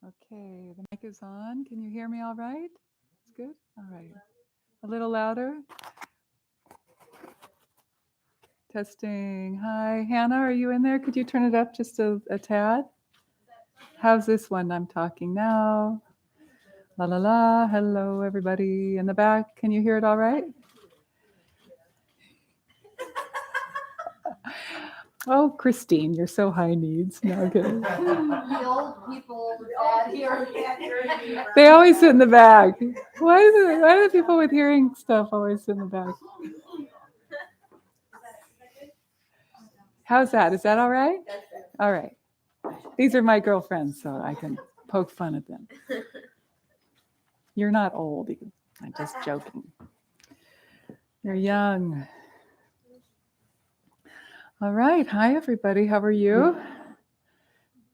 Okay, the mic is on. Can you hear me all right? It's good? All right. A little louder. Testing. Hi, Hannah, are you in there? Could you turn it up just a tad? How's this one? I'm talking now. La la la. Hello, everybody in the back. Can you hear it all right? Oh, Christine, you're so high needs. No, kidding. The old people that hear. They always sit in the back. Why do the people with hearing stuff always sit in the back? How's that? Is that all right? All right. These are my girlfriends, so I can poke fun at them. You're not old. I'm just joking. You're young. All right. Hi, everybody. How are you?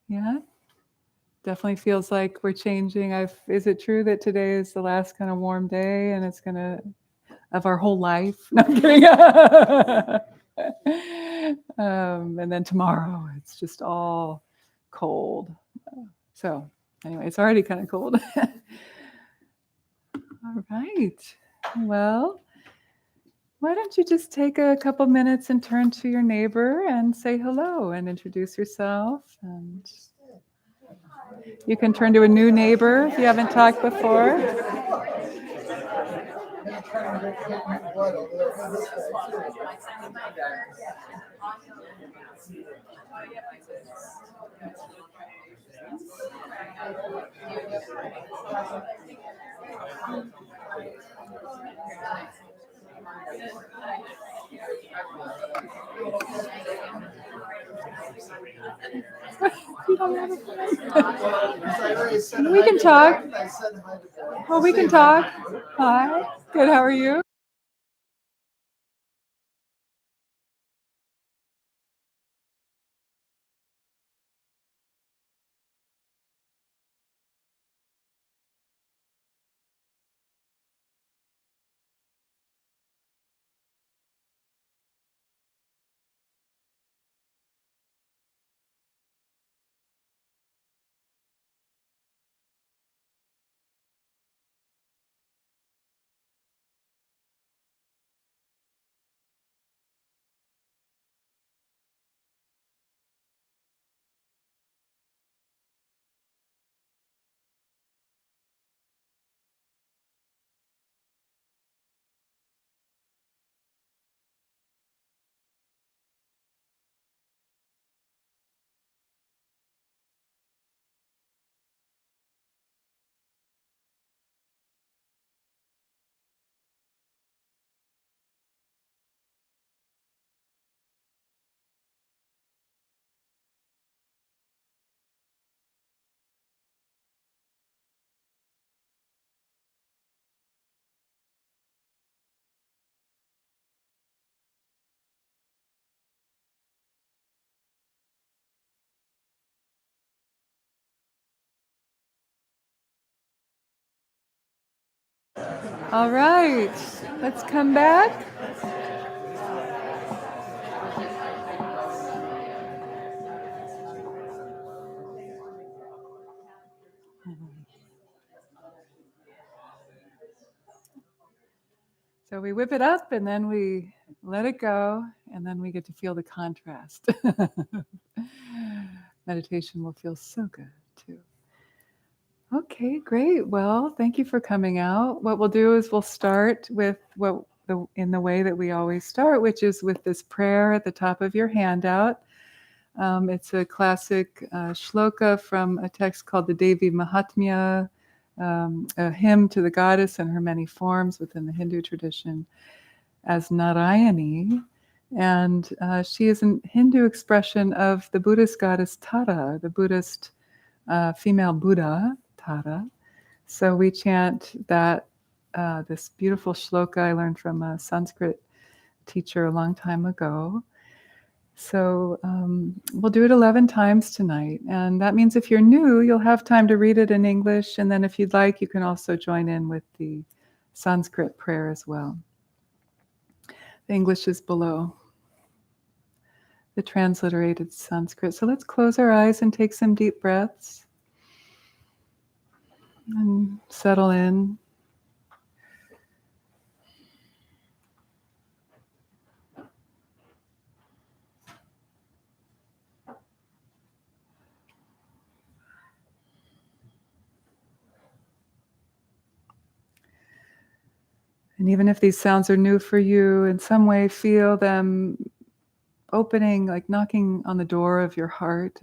Yeah. Definitely feels like we're changing. Is it true that today is the last kind of warm day and it's of our whole life? No, I'm kidding. And then tomorrow it's just all cold. So anyway, it's already kind of cold. All right. Well, why don't you just take a couple minutes and turn to your neighbor and say hello and introduce yourself. And you can turn to a new neighbor if you haven't talked before. We can talk. Oh, we can talk. Hi. Good. How are you? All right. Let's come back. So we whip it up and then we let it go, and then we get to feel the contrast. Meditation will feel so good too. Okay, great. Well, thank you for coming out. What we'll do is we'll start with in the way that we always start, which is with this prayer at the top of your handout. It's a classic shloka from a text called the Devi Mahatmya, a hymn to the goddess and her many forms within the Hindu tradition as Narayaṇi. And she is a Hindu expression of the Buddhist goddess Tara, the Buddhist female Buddha, Tara. So we chant that, this beautiful shloka I learned from a Sanskrit teacher a long time ago. So we'll do it 11 times tonight. And that means if you're new, you'll have time to read it in English. And then if you'd like, you can also join in with the Sanskrit prayer as well. The English is below the transliterated Sanskrit. So let's close our eyes and take some deep breaths. And settle in. And even if these sounds are new for you, in some way feel them opening, like knocking on the door of your heart,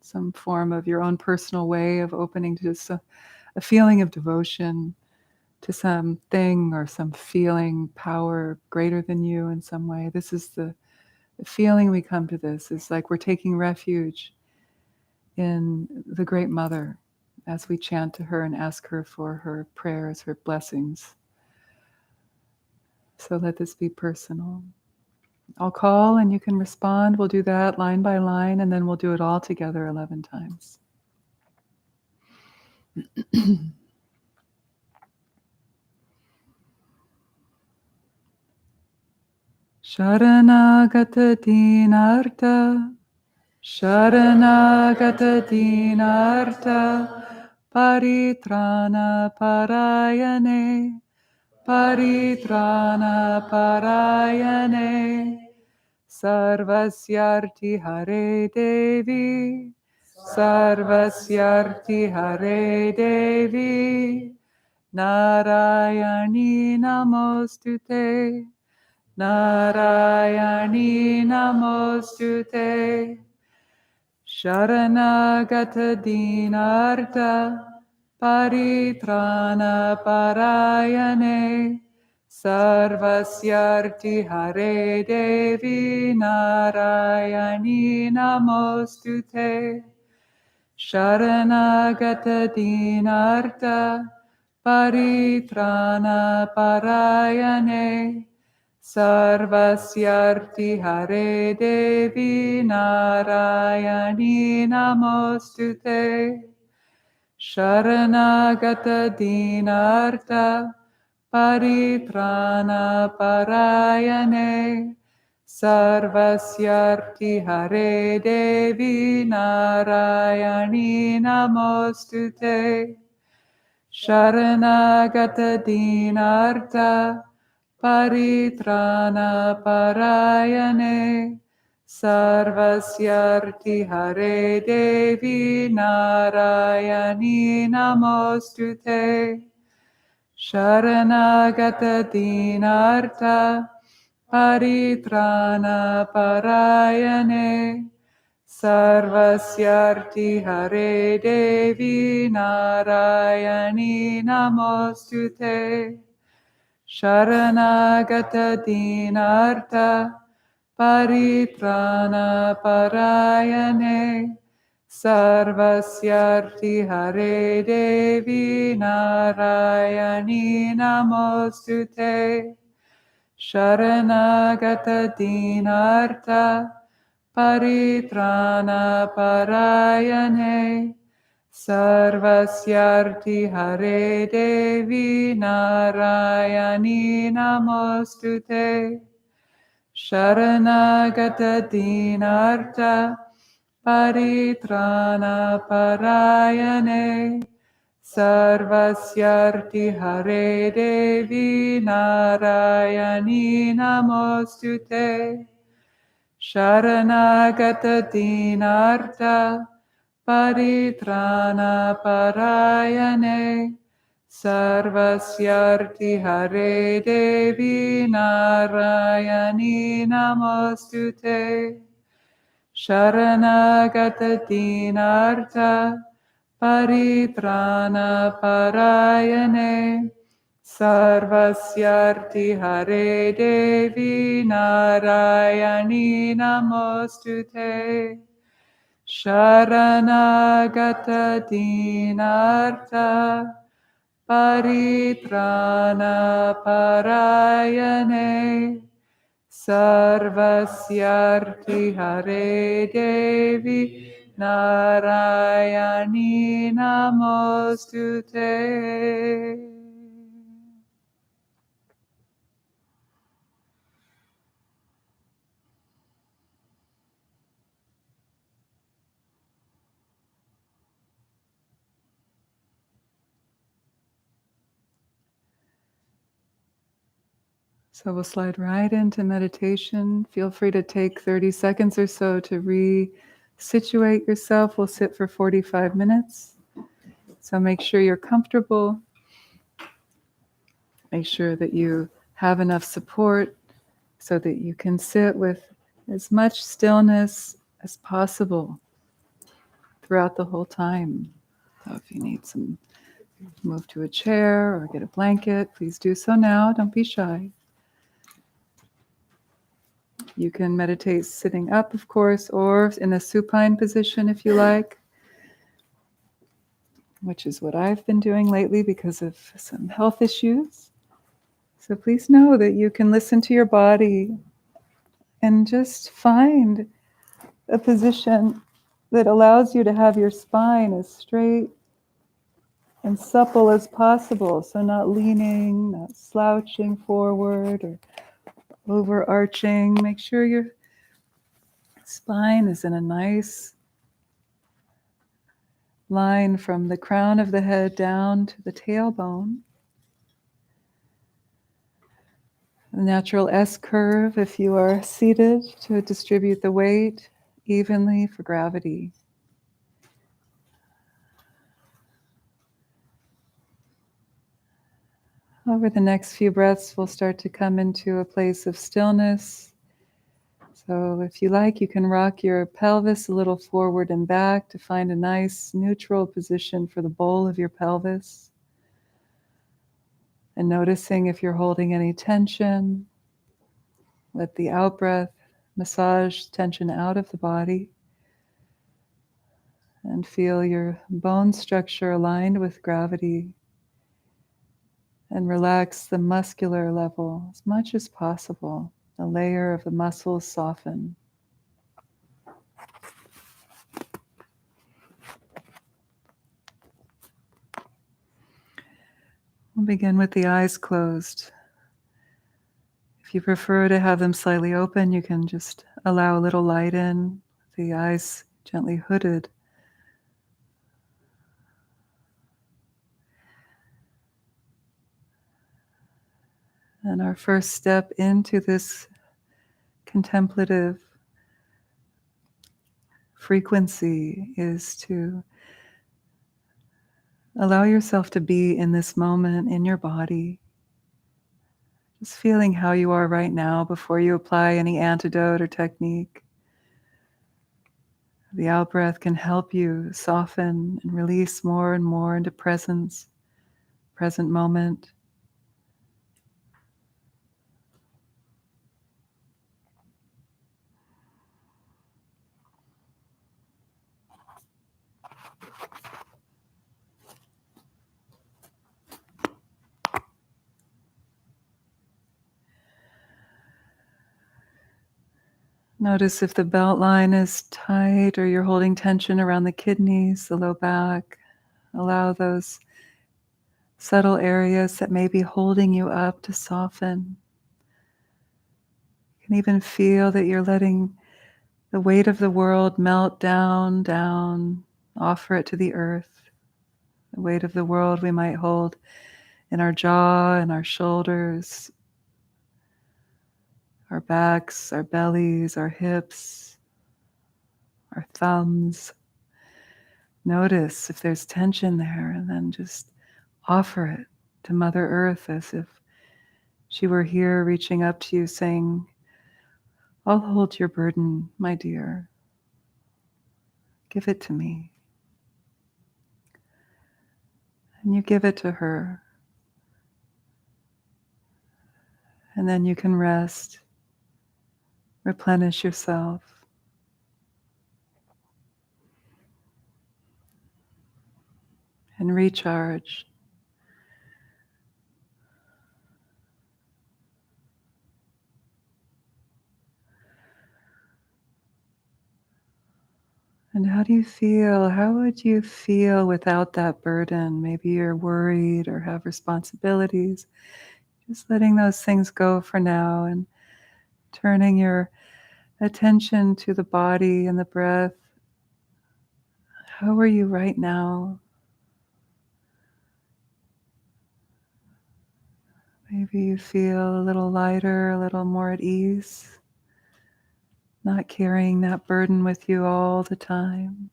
some form of your own personal way of opening to just a feeling of devotion to something or some feeling, power greater than you in some way. This is the feeling we come to this. It's like we're taking refuge in the Great Mother as we chant to her and ask her for her prayers, her blessings. So let this be personal. I'll call and you can respond. We'll do that line by line, and then we'll do it all together 11 times. Śaraṇāgata dīnārtha, Śaraṇāgata dīnārtha, paritrāṇa parāyaṇe, paritrāṇa parāyaṇe, Sarvasyārti hare Devi, Sarvasyārti hare Devi, Nārāyaṇi namostute, Nārāyaṇi namostute, Śaraṇāgata dīnārtha, paritrāṇa parāyaṇe, Sarvasyārti hare Devi, Nārāyaṇi namostute, Śaraṇāgata dīnārtha, paritrāṇa parāyaṇe, Sarvasyārti hare Devi, Nārāyaṇi namostute, Śaraṇāgata dīnārtha, paritrāṇa parāyaṇe, Sarvasyārti hare Devi, Nārāyaṇi namostute, Śaraṇāgata dīnārtha, paritrāṇa parāyaṇe, Sarvasyārti hare Devi, Nārāyaṇi namostute, Śaraṇāgata dīnārtha, paritrāṇa parāyaṇe, Sarvasyārti hare Devi, Nārāyaṇi namostute, Śaraṇāgata dīnārtha, paritrāṇa parāyaṇe, Sarvasyārti hare Devi, Nārāyaṇi namostute, Śaraṇāgata dīnārtha, paritrāṇa parāyaṇe, Sarvasyārti hare Devi, Nārāyaṇi namostute, Śaraṇāgata dīnārtha, paritrāṇa parāyaṇe, Sarvasyārti hare Devi, Nārāyaṇi namostute, Śaraṇāgata dīnārtha, paritrāṇa parāyaṇe, Sarvasyārti hare Devi, Nārāyaṇi namostute, Śaraṇāgata dīnārtha, paritrāṇa parāyaṇe, Sarvasyārti hare Devi, Nārāyaṇi namostute, Śaraṇāgata dīnārtha, paritrāṇa parāyaṇe, Sarvasyārti hare Devi, Nārāyaṇi namostute. So we'll slide right into meditation. Feel free to take 30 seconds or so to re-situate yourself. We'll sit for 45 minutes. So make sure you're comfortable. Make sure that you have enough support so that you can sit with as much stillness as possible throughout the whole time. So if you need some, move to a chair or get a blanket, please do so now. Don't be shy. You can meditate sitting up, of course, or in a supine position if you like, which is what I've been doing lately because of some health issues. So please know that you can listen to your body and just find a position that allows you to have your spine as straight and supple as possible. So not leaning, not slouching forward or overarching. Make sure your spine is in a nice line from the crown of the head down to the tailbone. A natural S curve if you are seated to distribute the weight evenly for gravity. Over the next few breaths, we'll start to come into a place of stillness. So if you like, you can rock your pelvis a little forward and back to find a nice neutral position for the bowl of your pelvis. And noticing if you're holding any tension, let the out-breath massage tension out of the body. And feel your bone structure aligned with gravity. And relax the muscular level as much as possible. The layer of the muscles soften. We'll begin with the eyes closed. If you prefer to have them slightly open, you can just allow a little light in, the eyes gently hooded. And our first step into this contemplative frequency is to allow yourself to be in this moment in your body. Just feeling how you are right now before you apply any antidote or technique. The out-breath can help you soften and release more and more into presence, present moment. Notice if the belt line is tight or you're holding tension around the kidneys, the low back. Allow those subtle areas that may be holding you up to soften. You can even feel that you're letting the weight of the world melt down, down, offer it to the earth. The weight of the world we might hold in our jaw and our shoulders, our backs, our bellies, our hips, our thumbs. Notice if there's tension there, and then just offer it to Mother Earth as if she were here reaching up to you saying, I'll hold your burden, my dear. Give it to me. And you give it to her. And then you can rest, replenish yourself. And recharge. And how do you feel? How would you feel without that burden? Maybe you're worried or have responsibilities. Just letting those things go for now and turning your attention to the body and the breath. How are you right now? Maybe you feel a little lighter, a little more at ease, not carrying that burden with you all the time.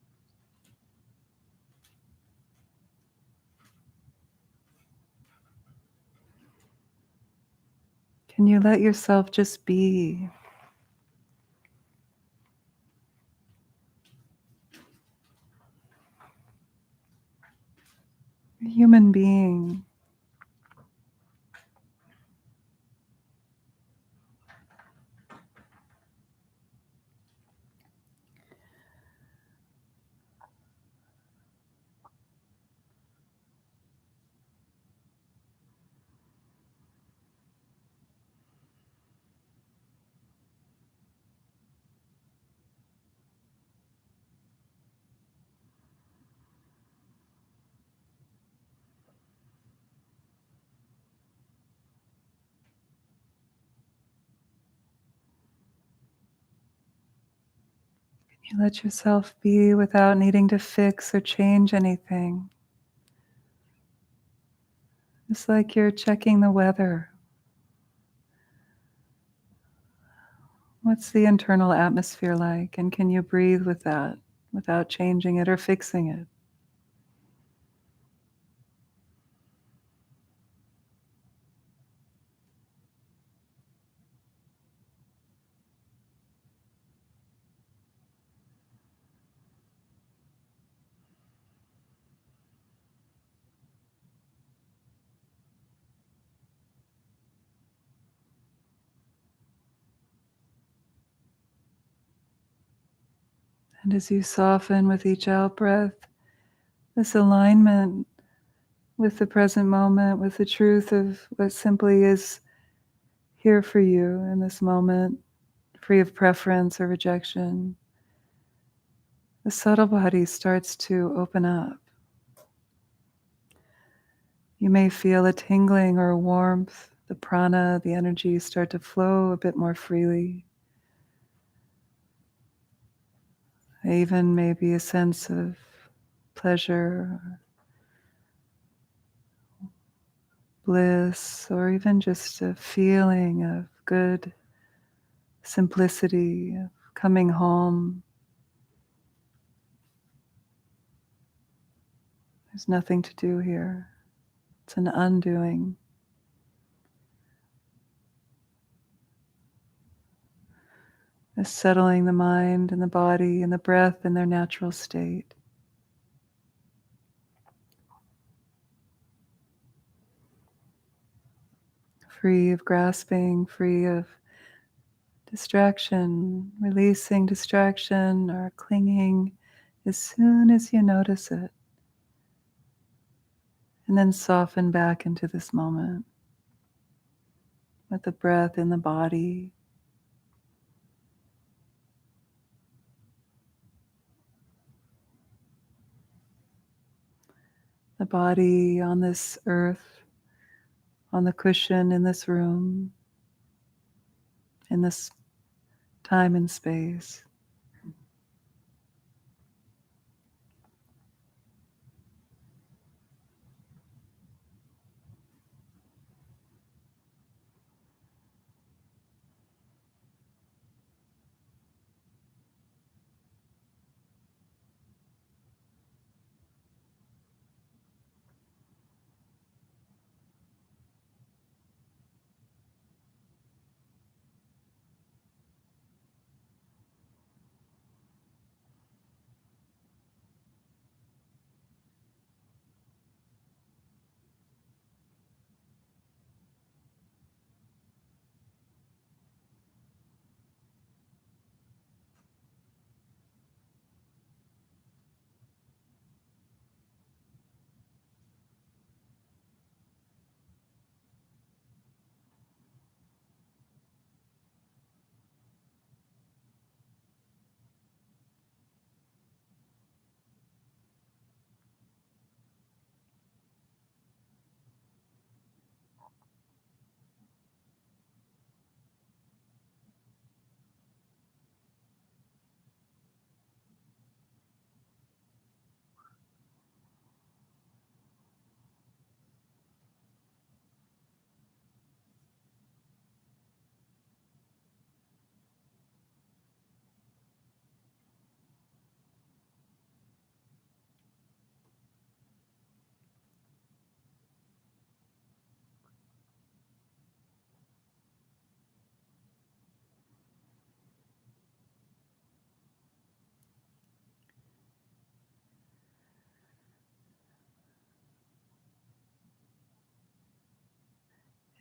Can you let yourself just be? A human being. You let yourself be without needing to fix or change anything. It's like you're checking the weather. What's the internal atmosphere like? And can you breathe with that without changing it or fixing it? And as you soften with each out breath, this alignment with the present moment, with the truth of what simply is here for you in this moment, free of preference or rejection, the subtle body starts to open up. You may feel a tingling or a warmth, the prana, the energy start to flow a bit more freely. Even maybe a sense of pleasure, bliss, or even just a feeling of good simplicity, of coming home. There's nothing to do here. It's an undoing. A settling the mind and the body and the breath in their natural state. Free of grasping, free of distraction, releasing distraction or clinging as soon as you notice it. And then soften back into this moment with the breath in the body. The body on this earth, on the cushion in this room, in this time and space.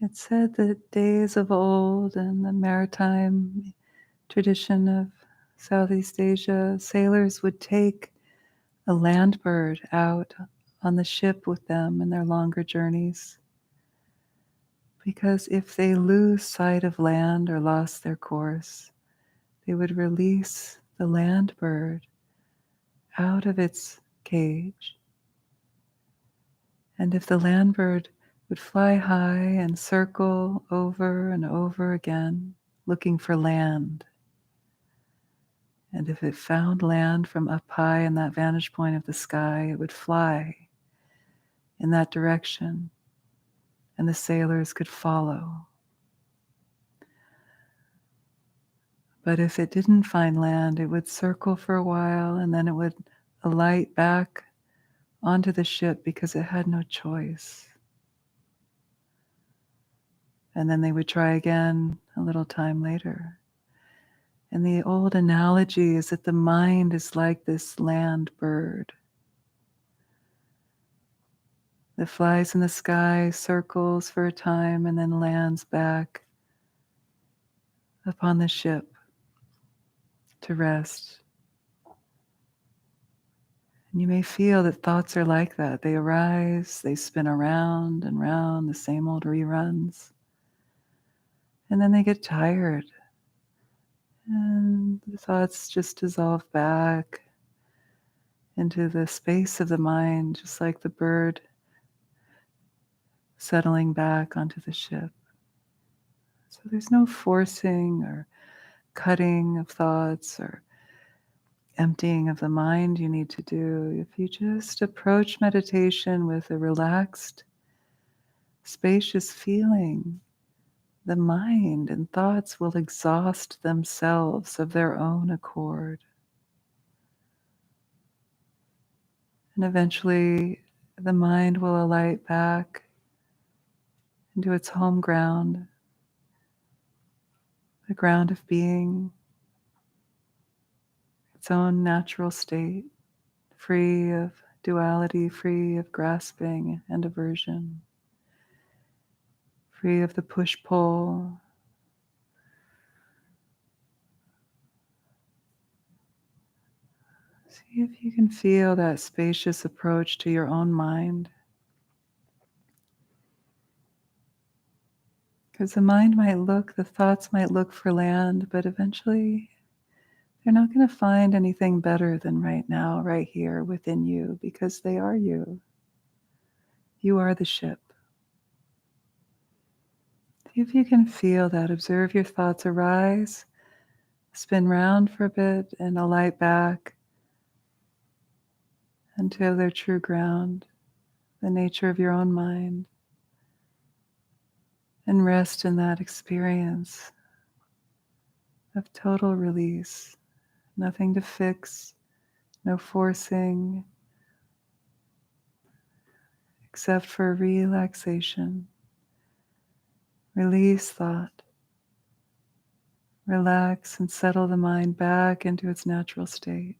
It's said that days of old in the maritime tradition of Southeast Asia, sailors would take a land bird out on the ship with them in their longer journeys. Because if they lose sight of land or lost their course, they would release the land bird out of its cage. And if the land bird would fly high and circle over and over again, looking for land, and if it found land from up high in that vantage point of the sky, it would fly in that direction, and the sailors could follow. But if it didn't find land, it would circle for a while, and then it would alight back onto the ship because it had no choice. And then they would try again a little time later. And the old analogy is that the mind is like this land bird that flies in the sky, circles for a time, and then lands back upon the ship to rest. And you may feel that thoughts are like that. They arise, they spin around and round, the same old reruns. And then they get tired. And the thoughts just dissolve back into the space of the mind, just like the bird settling back onto the ship. So there's no forcing or cutting of thoughts or emptying of the mind you need to do. If you just approach meditation with a relaxed, spacious feeling, the mind and thoughts will exhaust themselves of their own accord. And eventually the mind will alight back into its home ground, the ground of being, its own natural state, free of duality, free of grasping and aversion, free of the push-pull. See if you can feel that spacious approach to your own mind. Because the mind might look, the thoughts might look for land, but eventually they're not going to find anything better than right now, right here within you, because they are you. You are the ship. See if you can feel that. Observe your thoughts arise, spin round for a bit, and alight back until their true ground, the nature of your own mind. And rest in that experience of total release. Nothing to fix, no forcing, except for relaxation. Release thought. Relax and settle the mind back into its natural state.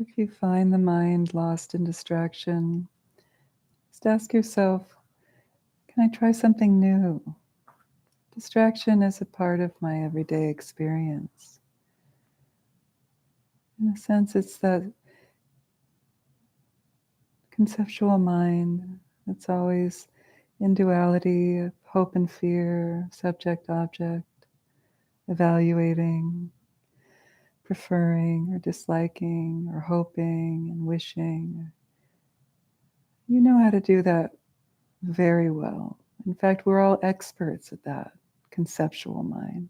If you find the mind lost in distraction, just ask yourself, can I try something new? Distraction is a part of my everyday experience. In a sense, it's that conceptual mind that's always in duality of hope and fear, subject-object, evaluating, preferring or disliking or hoping and wishing. You know how to do that very well. In fact, we're all experts at that conceptual mind.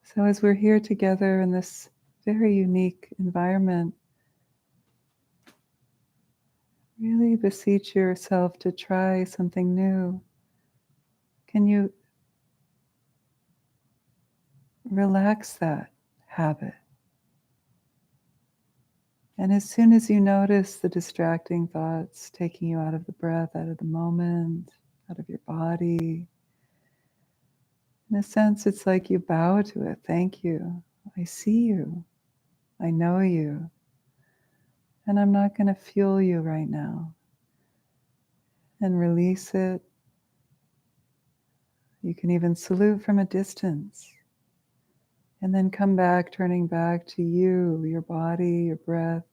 So as we're here together in this very unique environment, really beseech yourself to try something new. Can you relax that habit? And as soon as you notice the distracting thoughts taking you out of the breath, out of the moment, out of your body, in a sense, it's like you bow to it. Thank you. I see you. I know you. And I'm not going to fuel you right now. And release it. You can even salute from a distance. And then come back, turning back to you, your body, your breath,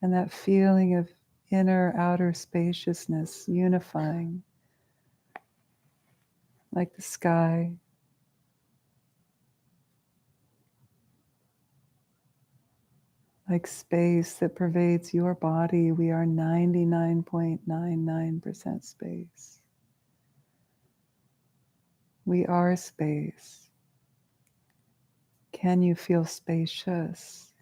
and that feeling of inner, outer spaciousness unifying, like the sky. Like space that pervades your body, we are 99.99% space. We are space. Can you feel spacious?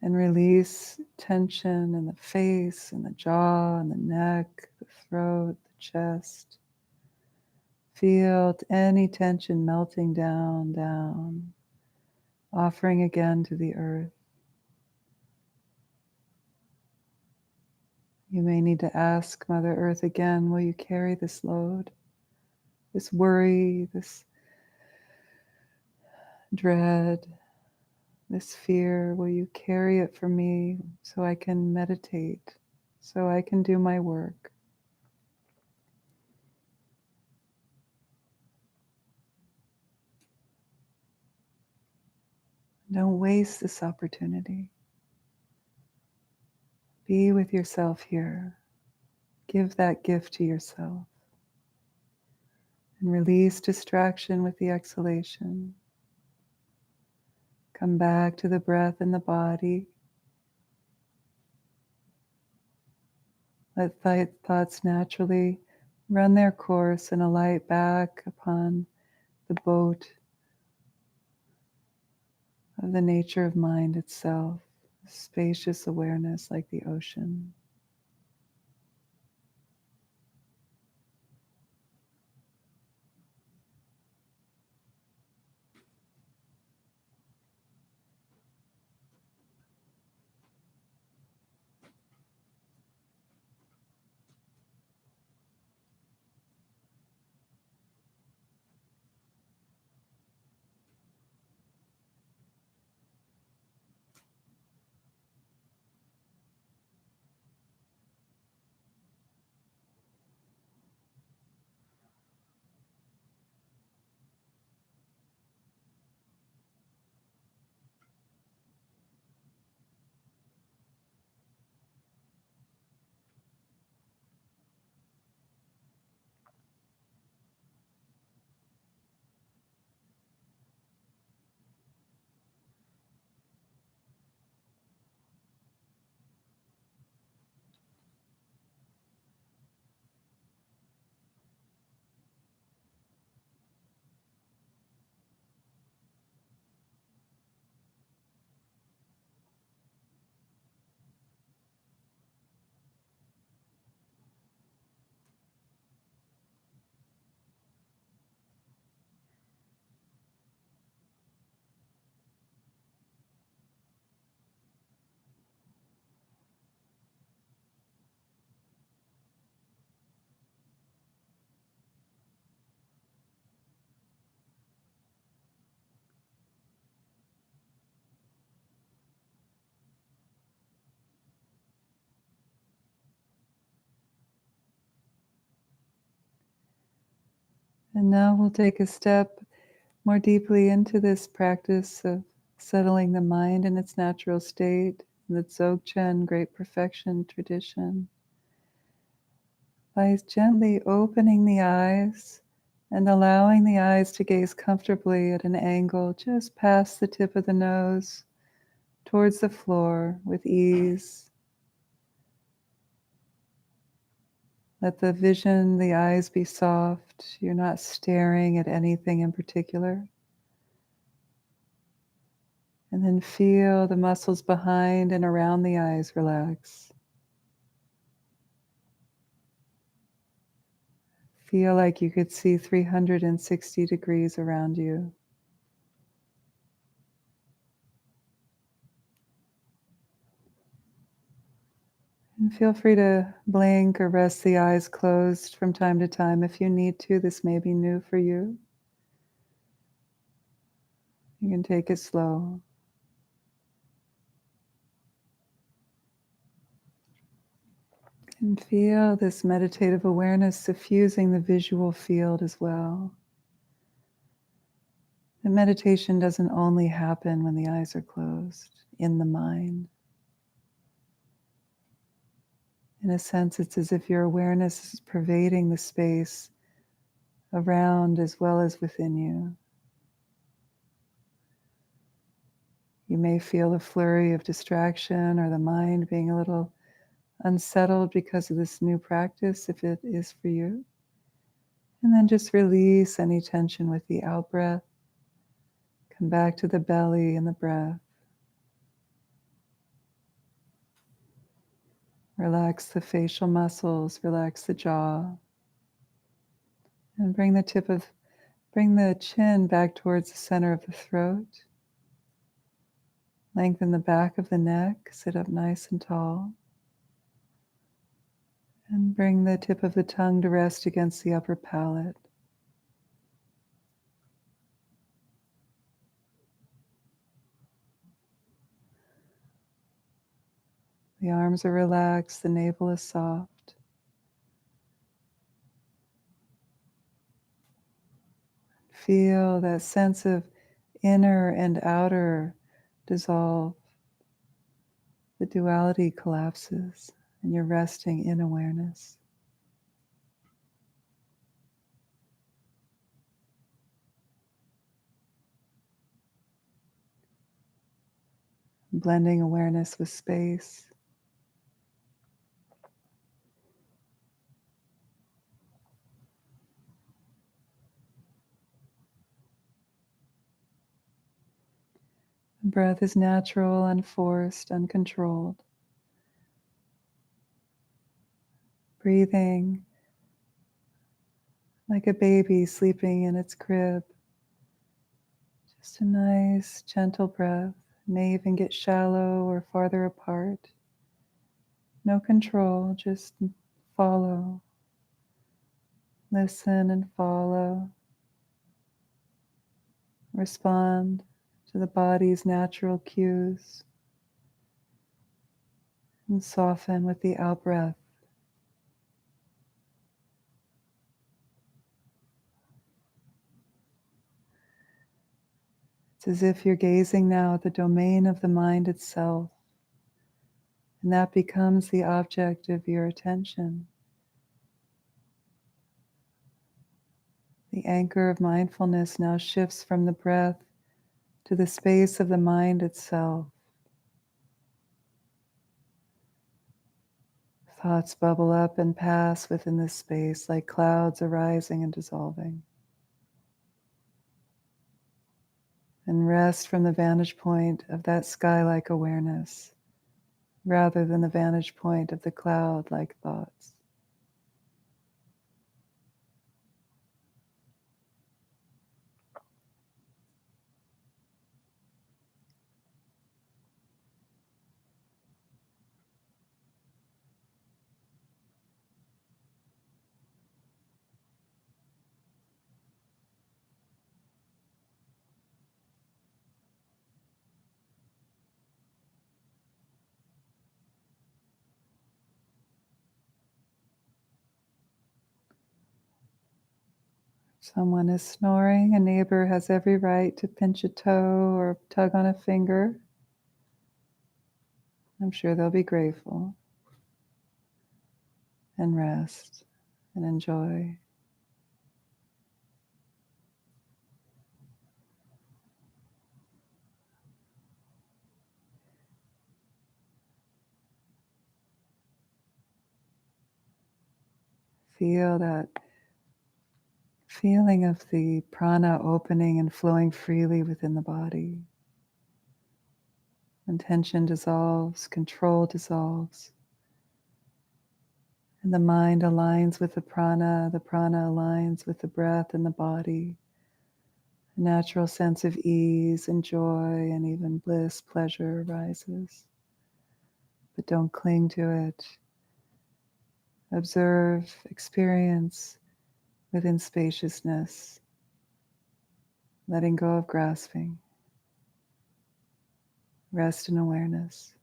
And release tension in the face, and the jaw, and the neck, the throat, the chest. Feel any tension melting down, down, offering again to the earth. You may need to ask Mother Earth again, will you carry this load, this worry, this dread, this fear? Will you carry it for me so I can meditate, so I can do my work? Don't waste this opportunity. Be with yourself here. Give that gift to yourself. And release distraction with the exhalation. Come back to the breath and the body. Let thoughts naturally run their course and alight back upon the boat of the nature of mind itself, spacious awareness like the ocean. And now we'll take a step more deeply into this practice of settling the mind in its natural state, in the Dzogchen Great Perfection tradition, by gently opening the eyes and allowing the eyes to gaze comfortably at an angle just past the tip of the nose towards the floor with ease. Let the vision, the eyes be soft. You're not staring at anything in particular. And then feel the muscles behind and around the eyes relax. Feel like you could see 360 degrees around you. And feel free to blink or rest the eyes closed from time to time if you need to. This may be new for you. You can take it slow. And feel this meditative awareness suffusing the visual field as well. The meditation doesn't only happen when the eyes are closed, in the mind. In a sense, it's as if your awareness is pervading the space around as well as within you. You may feel a flurry of distraction or the mind being a little unsettled because of this new practice, if it is for you. And then just release any tension with the out-breath. Come back to the belly and the breath. Relax the facial muscles, relax the jaw. And bring the chin back towards the center of the throat. Lengthen the back of the neck, sit up nice and tall. And bring the tip of the tongue to rest against the upper palate. The arms are relaxed, the navel is soft. Feel that sense of inner and outer dissolve. The duality collapses and you're resting in awareness. Blending awareness with space. The breath is natural, unforced, uncontrolled. Breathing like a baby sleeping in its crib. Just a nice, gentle breath. May even get shallow or farther apart. No control, just follow. Listen and follow. Respond to the body's natural cues. And soften with the out-breath. It's as if you're gazing now at the domain of the mind itself, and that becomes the object of your attention. The anchor of mindfulness now shifts from the breath to the space of the mind itself. Thoughts bubble up and pass within this space like clouds arising and dissolving. And rest from the vantage point of that sky-like awareness, rather than the vantage point of the cloud-like thoughts. Someone is snoring, a neighbor has every right to pinch a toe or tug on a finger. I'm sure they'll be grateful and rest and enjoy. Feel that feeling of the prana opening and flowing freely within the body. When tension dissolves, control dissolves, and the mind aligns with the prana aligns with the breath and the body. A natural sense of ease and joy and even bliss, pleasure arises. But don't cling to it. Observe, experience within spaciousness, letting go of grasping, rest in awareness.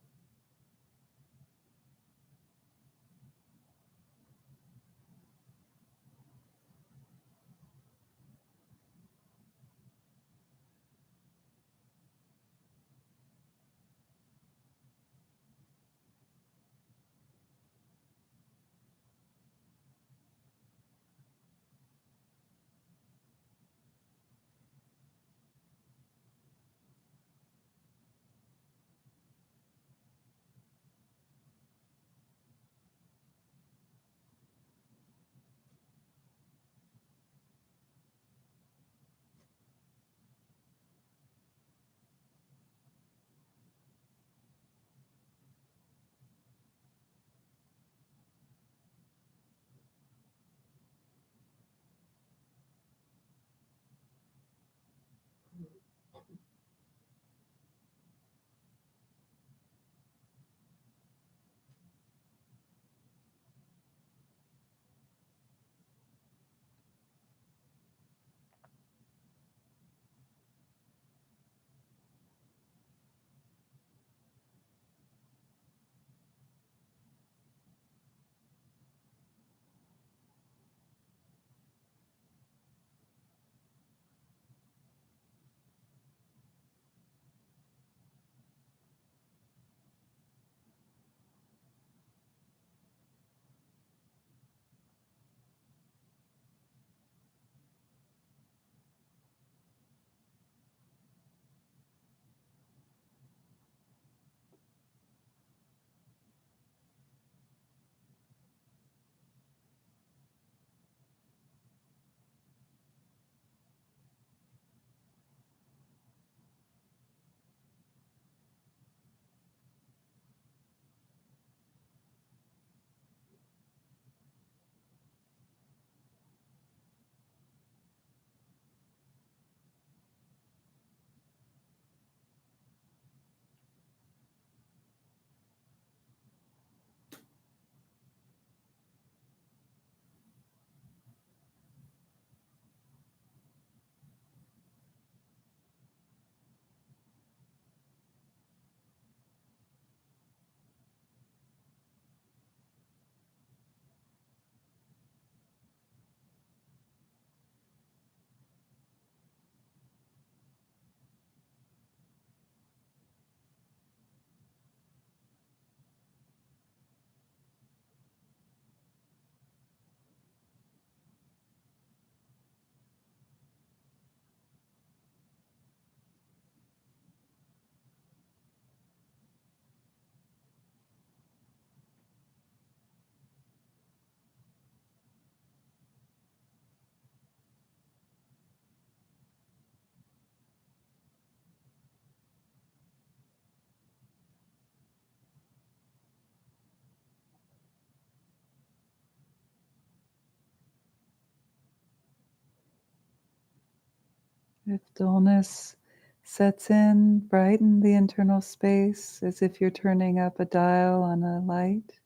If dullness sets in, brighten the internal space as if you're turning up a dial on a light.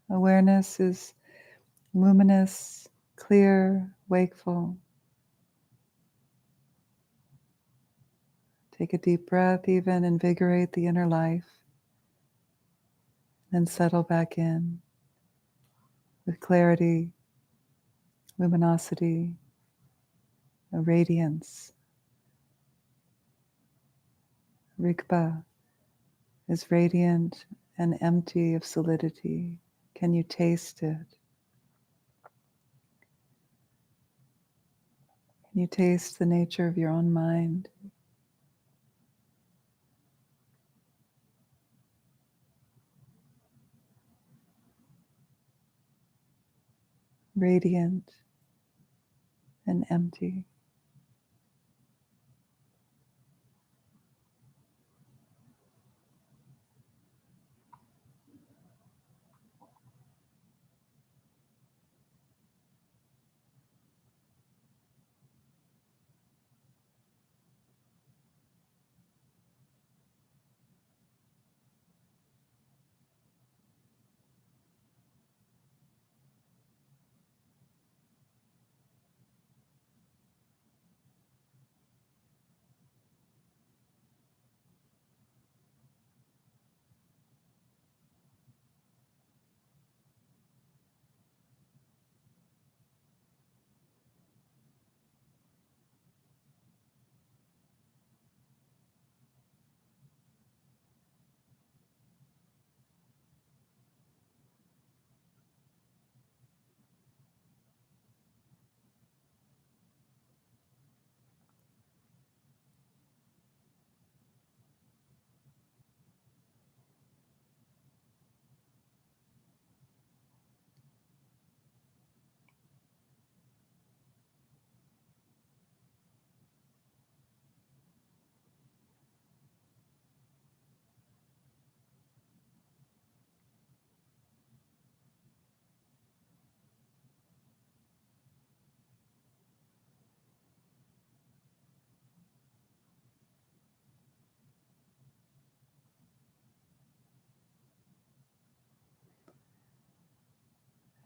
Awareness is luminous, clear, wakeful. Take a deep breath, even invigorate the inner life, then settle back in with clarity, luminosity, a radiance. Rigpa is radiant and empty of solidity. Can you taste it? Can you taste the nature of your own mind? Radiant and empty.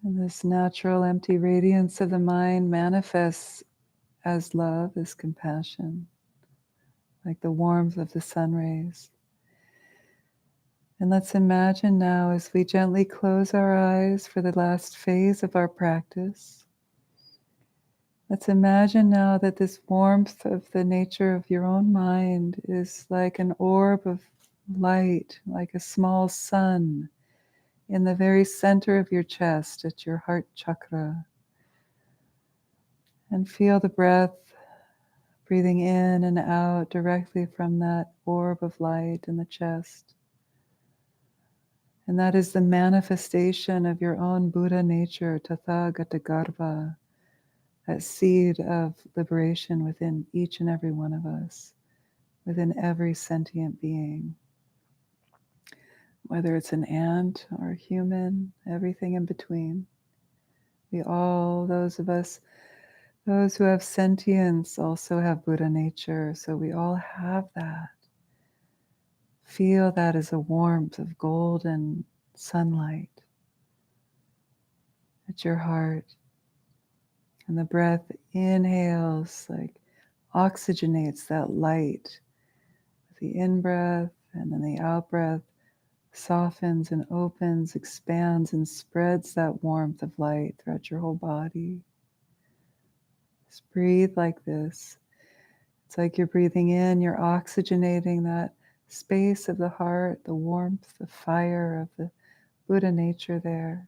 And this natural empty radiance of the mind manifests as love, as compassion, like the warmth of the sun rays. And let's imagine now, as we gently close our eyes for the last phase of our practice, let's imagine now that this warmth of the nature of your own mind is like an orb of light, like a small sun in the very center of your chest at your heart chakra. And feel the breath breathing in and out directly from that orb of light in the chest. And that is the manifestation of your own Buddha nature, Tathagata Garbha, that seed of liberation within each and every one of us, within every sentient being. Whether it's an ant or a human, everything in between. Those of us, those who have sentience also have Buddha nature, so we all have that. Feel that as a warmth of golden sunlight at your heart. And the breath inhales, like oxygenates that light with the in-breath, and then the out-breath softens and opens, expands and spreads that warmth of light throughout your whole body. Just breathe like this. It's like you're breathing in, you're oxygenating that space of the heart, the warmth, the fire of the Buddha nature there.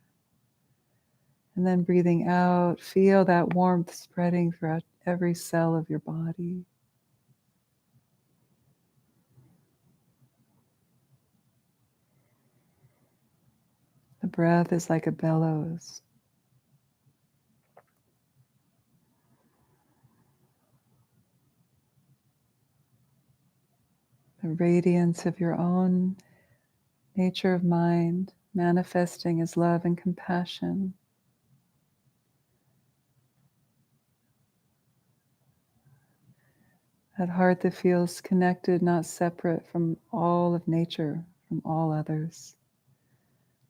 And then breathing out, feel that warmth spreading throughout every cell of your body. The breath is like a bellows. The radiance of your own nature of mind manifesting as love and compassion. That heart that feels connected, not separate from all of nature, from all others.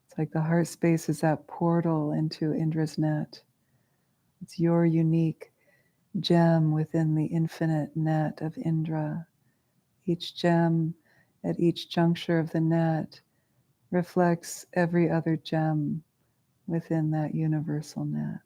It's like the heart space is that portal into Indra's net. It's your unique gem within the infinite net of Indra. Each gem at each juncture of the net reflects every other gem within that universal net.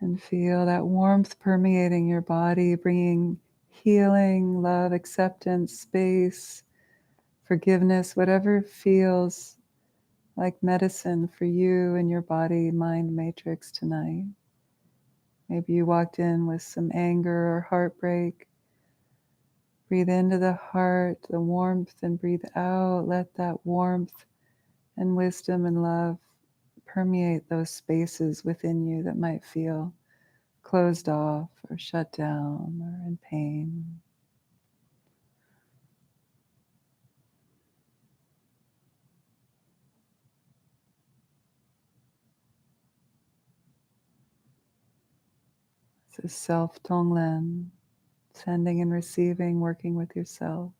And feel that warmth permeating your body, bringing healing, love, acceptance, space, forgiveness, whatever feels like medicine for you and your body mind matrix tonight. Maybe you walked in with some anger or heartbreak. Breathe into the heart, the warmth, and breathe out. Let that warmth and wisdom and love permeate those spaces within you that might feel closed off or shut down or in pain. This is self Tonglen, sending and receiving, working with yourself.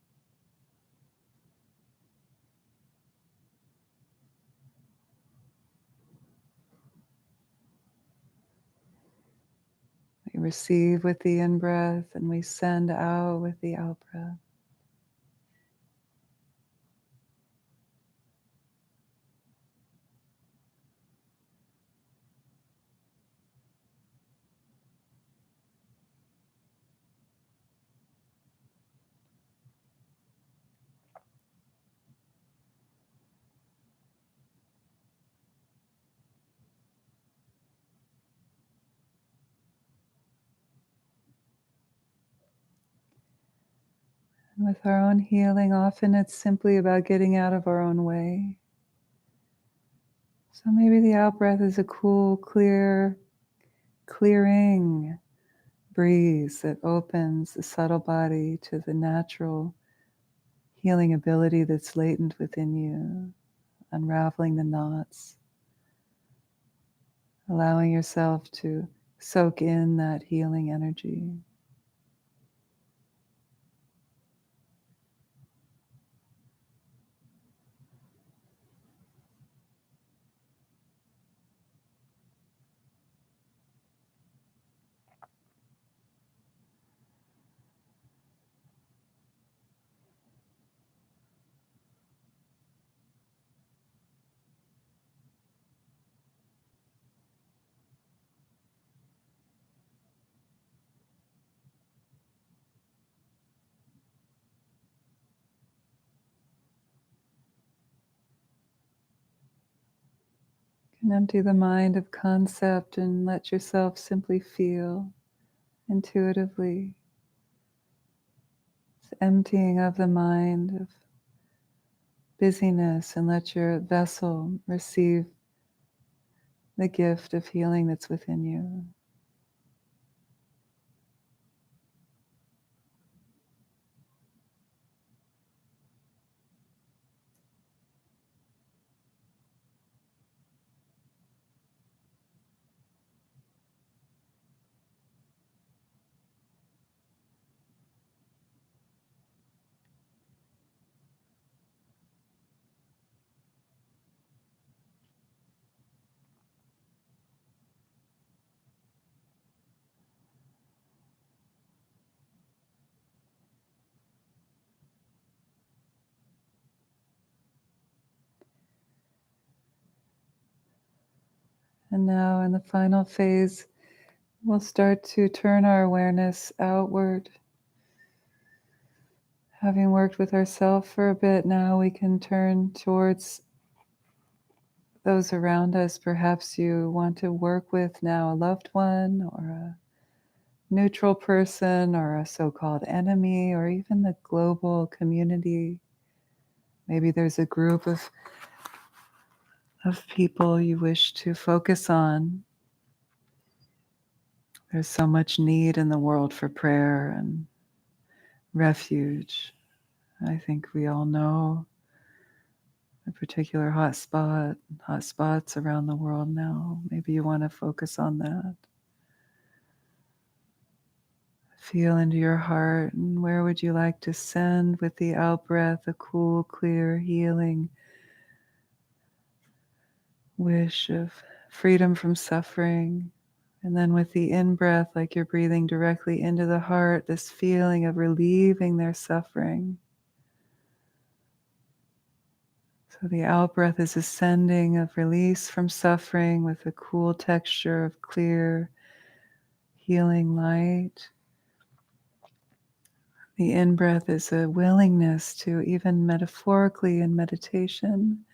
We receive with the in-breath and we send out with the out-breath. And with our own healing, often it's simply about getting out of our own way. So maybe the out-breath is a cool, clear, clearing breeze that opens the subtle body to the natural healing ability that's latent within you, unraveling the knots, allowing yourself to soak in that healing energy. You can empty the mind of concept and let yourself simply feel intuitively. It's emptying of the mind of busyness and let your vessel receive the gift of healing that's within you. And now in the final phase, we'll start to turn our awareness outward. Having worked with ourselves for a bit now, we can turn towards those around us. Perhaps you want to work with now a loved one or a neutral person or a so-called enemy or even the global community. Maybe there's a group of people you wish to focus on. There's so much need in the world for prayer and refuge. I think we all know a particular hotspots around the world now. Maybe you want to focus on that. Feel into your heart, and where would you like to send with the out-breath a cool, clear, healing wish of freedom from suffering. And then with the in-breath, like you're breathing directly into the heart, this feeling of relieving their suffering. So the out-breath is ascending of release from suffering with a cool texture of clear, healing light. The in-breath is a willingness to, even metaphorically in meditation,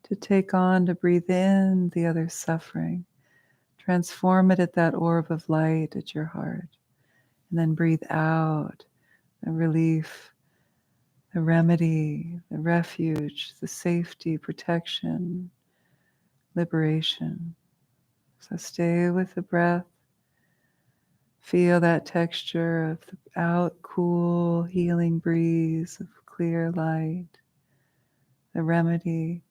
to take on, to breathe in the other suffering. Transform it at that orb of light at your heart. And then breathe out the relief, the remedy, the refuge, the safety, protection, liberation. So stay with the breath. Feel that texture of the out, cool, healing breeze of clear light. The remedy.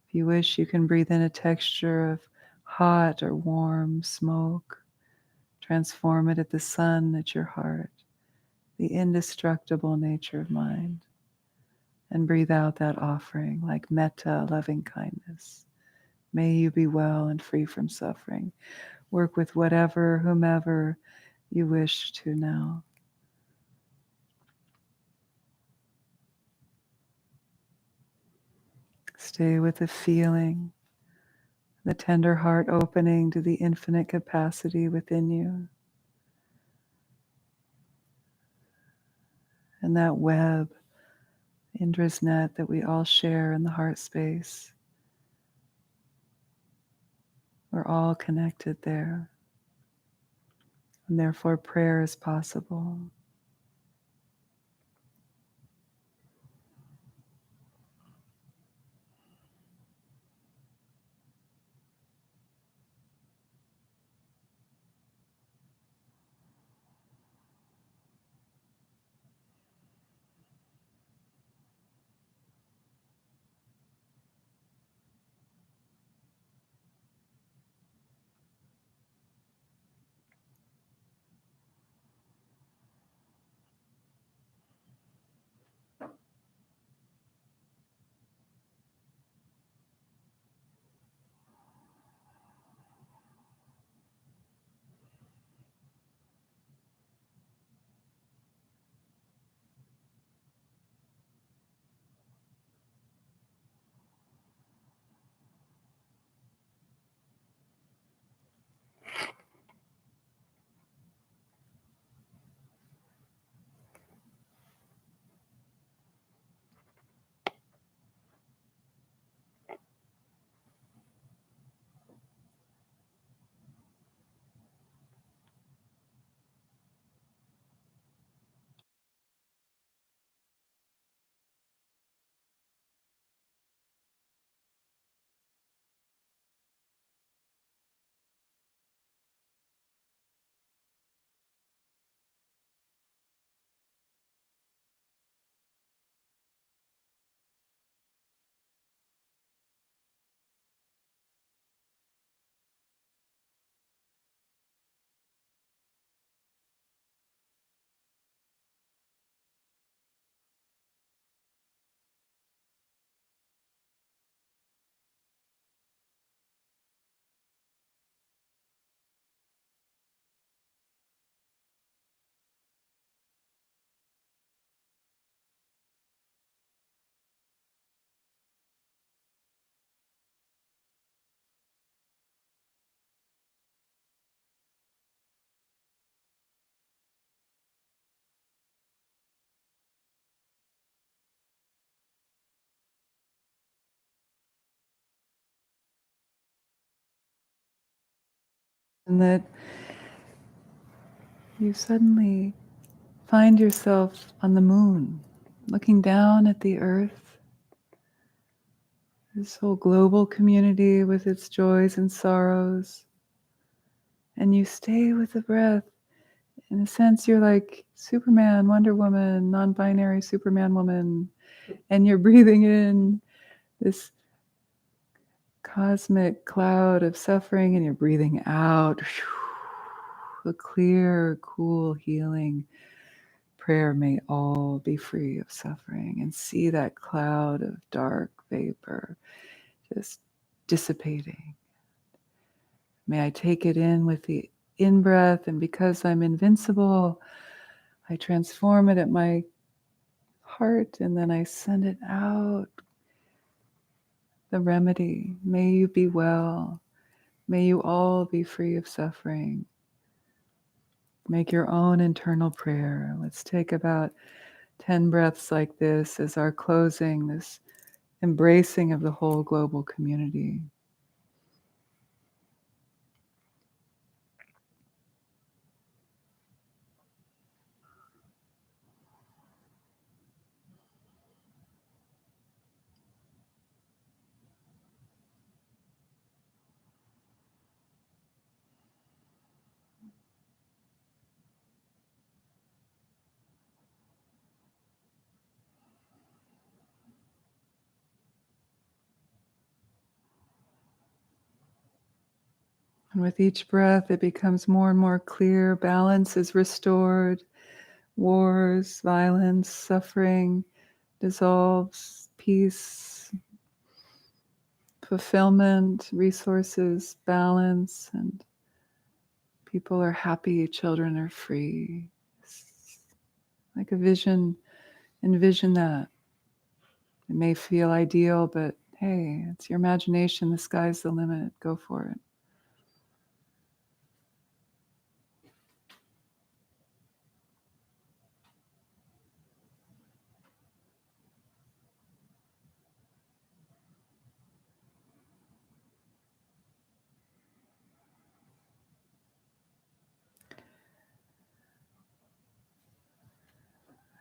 If you wish, you can breathe in a texture of hot or warm smoke. Transform it at the sun at your heart, the indestructible nature of mind. And breathe out that offering like metta, loving kindness. May you be well and free from suffering. Work with whatever, whomever you wish to now. Stay with the feeling, the tender heart opening to the infinite capacity within you. And that web, Indra's net that we all share in the heart space. We're all connected there. And therefore prayer is possible. And that you suddenly find yourself on the moon, looking down at the earth, this whole global community with its joys and sorrows. And you stay with the breath. In a sense, you're like Superman, Wonder Woman, non-binary Superman woman, and you're breathing in this cosmic cloud of suffering, and you're breathing out a clear, cool, healing prayer. May all be free of suffering, and see that cloud of dark vapor just dissipating. May I take it in with the in-breath, and because I'm invincible, I transform it at my heart, and then I send it out. The remedy, may you be well. May you all be free of suffering. Make your own internal prayer. Let's take about 10 breaths like this as our closing, this embracing of the whole global community. And with each breath, it becomes more and more clear. Balance is restored. Wars, violence, suffering dissolves. Peace, fulfillment, resources, balance, and people are happy. Children are free. It's like a vision. Envision that. It may feel ideal, but hey, it's your imagination. The sky's the limit. Go for it.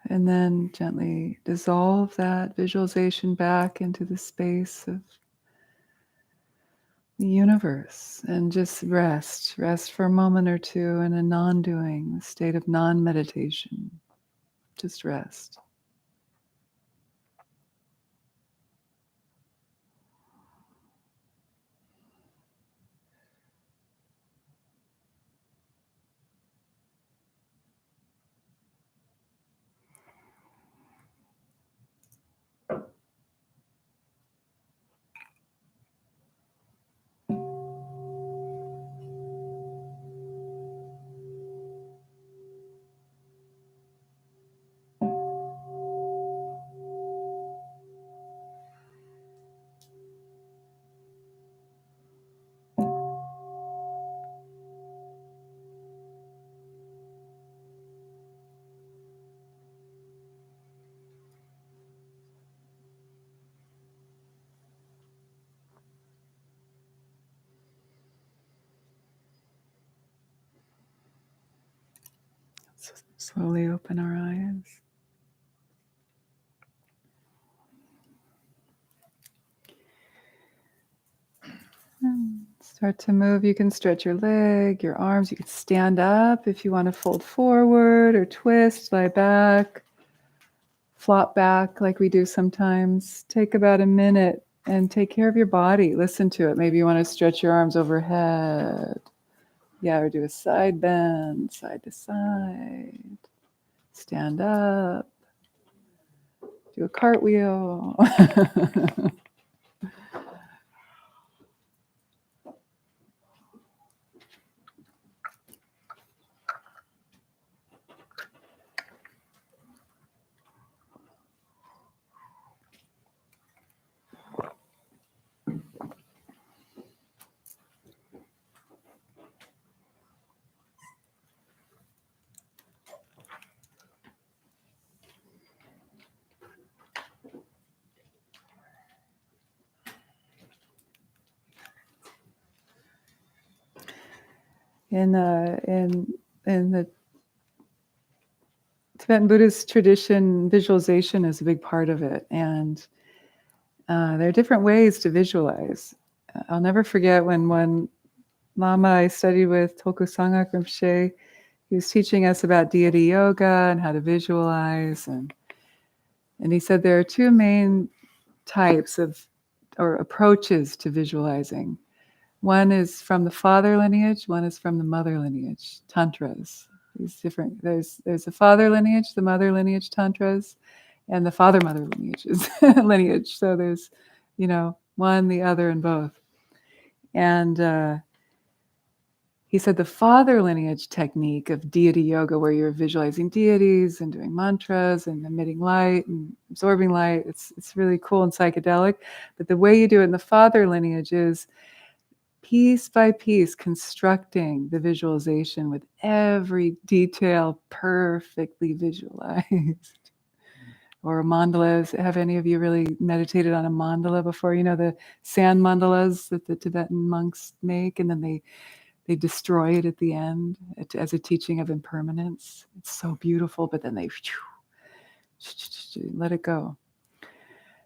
And then gently dissolve that visualization back into the space of the universe and just rest. Rest for a moment or two in a non-doing, a state of non-meditation. Just rest. Slowly open our eyes. Start to move. You can stretch your leg, your arms. You can stand up if you want to fold forward or twist, lie back, flop back like we do sometimes. Take about a minute and take care of your body. Listen to it. Maybe you want to stretch your arms overhead. Yeah, or do a side bend, side to side. Stand up. Do a cartwheel. In the Tibetan Buddhist tradition, visualization is a big part of it, and there are different ways to visualize. I'll never forget when one Lama I studied with, Tulku Sangak Rinpoche, he was teaching us about deity yoga and how to visualize, and he said there are two main types of or approaches to visualizing. One is from the father lineage, one is from the mother lineage, tantras. These different. There's the father lineage, the mother lineage tantras, and the father mother lineages lineage. So there's, one, the other, and both. And he said the father lineage technique of deity yoga, where you're visualizing deities and doing mantras and emitting light and absorbing light, it's really cool and psychedelic. But the way you do it in the father lineage is piece by piece, constructing the visualization with every detail perfectly visualized. Or mandalas. Have any of you really meditated on a mandala before? You know, the sand mandalas that the Tibetan monks make, and then they destroy it at the end as a teaching of impermanence. It's so beautiful, but then they let it go.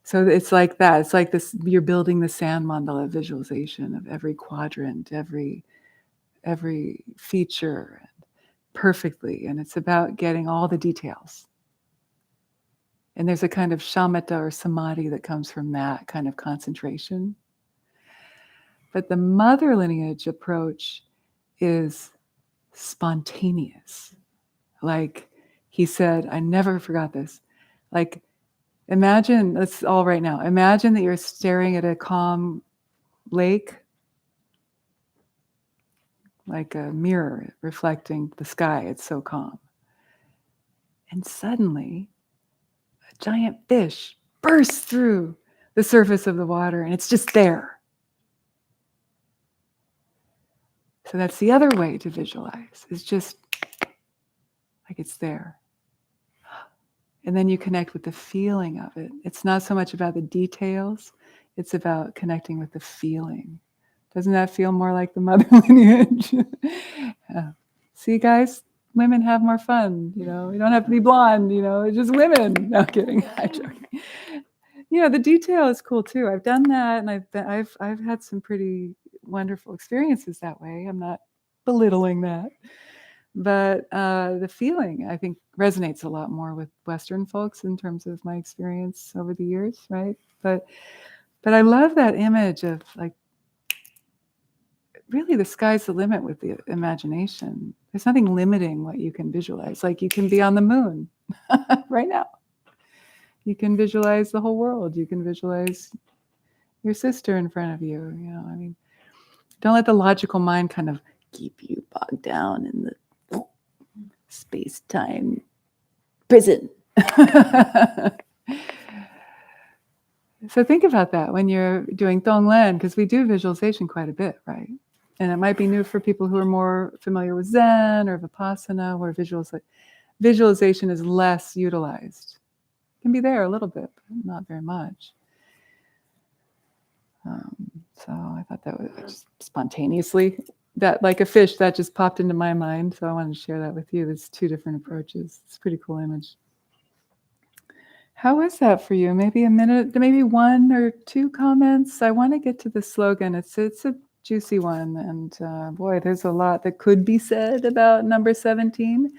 So it's like that. It's like this, you're building the sand mandala visualization of every quadrant, every feature perfectly. And it's about getting all the details. And there's a kind of shamatha or samadhi that comes from that kind of concentration. But the mother lineage approach is spontaneous. Like he said, I never forgot this. Like, imagine, let's all right now, imagine that you're staring at a calm lake, like a mirror reflecting the sky. It's so calm. And suddenly, a giant fish bursts through the surface of the water, and it's just there. So that's the other way to visualize. It's just like it's there. And then you connect with the feeling of it. It's not so much about the details. It's about connecting with the feeling. Doesn't that feel more like the mother lineage? See, guys, women have more fun. You know, you don't have to be blonde. You know, it's just women. No, I'm kidding. I'm joking. You know, the detail is cool too. I've done that, and I've had some pretty wonderful experiences that way. I'm not belittling that. But the feeling, I think, resonates a lot more with Western folks in terms of my experience over the years, right? But I love that image of like, really the sky's the limit with the imagination. There's nothing limiting what you can visualize. Like you can be on the moon right now. You can visualize the whole world. You can visualize your sister in front of you. You know, I mean, don't let the logical mind kind of keep you bogged down in the space-time prison. So think about that when you're doing Tonglen, because we do visualization quite a bit, right? And it might be new for people who are more familiar with Zen or Vipassana, where visualization is less utilized. It can be there a little bit, but not very much. So I thought that was just spontaneously, that like a fish, that just popped into my mind. So I wanted to share that with you. There's two different approaches. It's a pretty cool image. How was that for you? Maybe a minute, maybe one or two comments. I want to get to the slogan. It's a juicy one. And boy, there's a lot that could be said about number 17.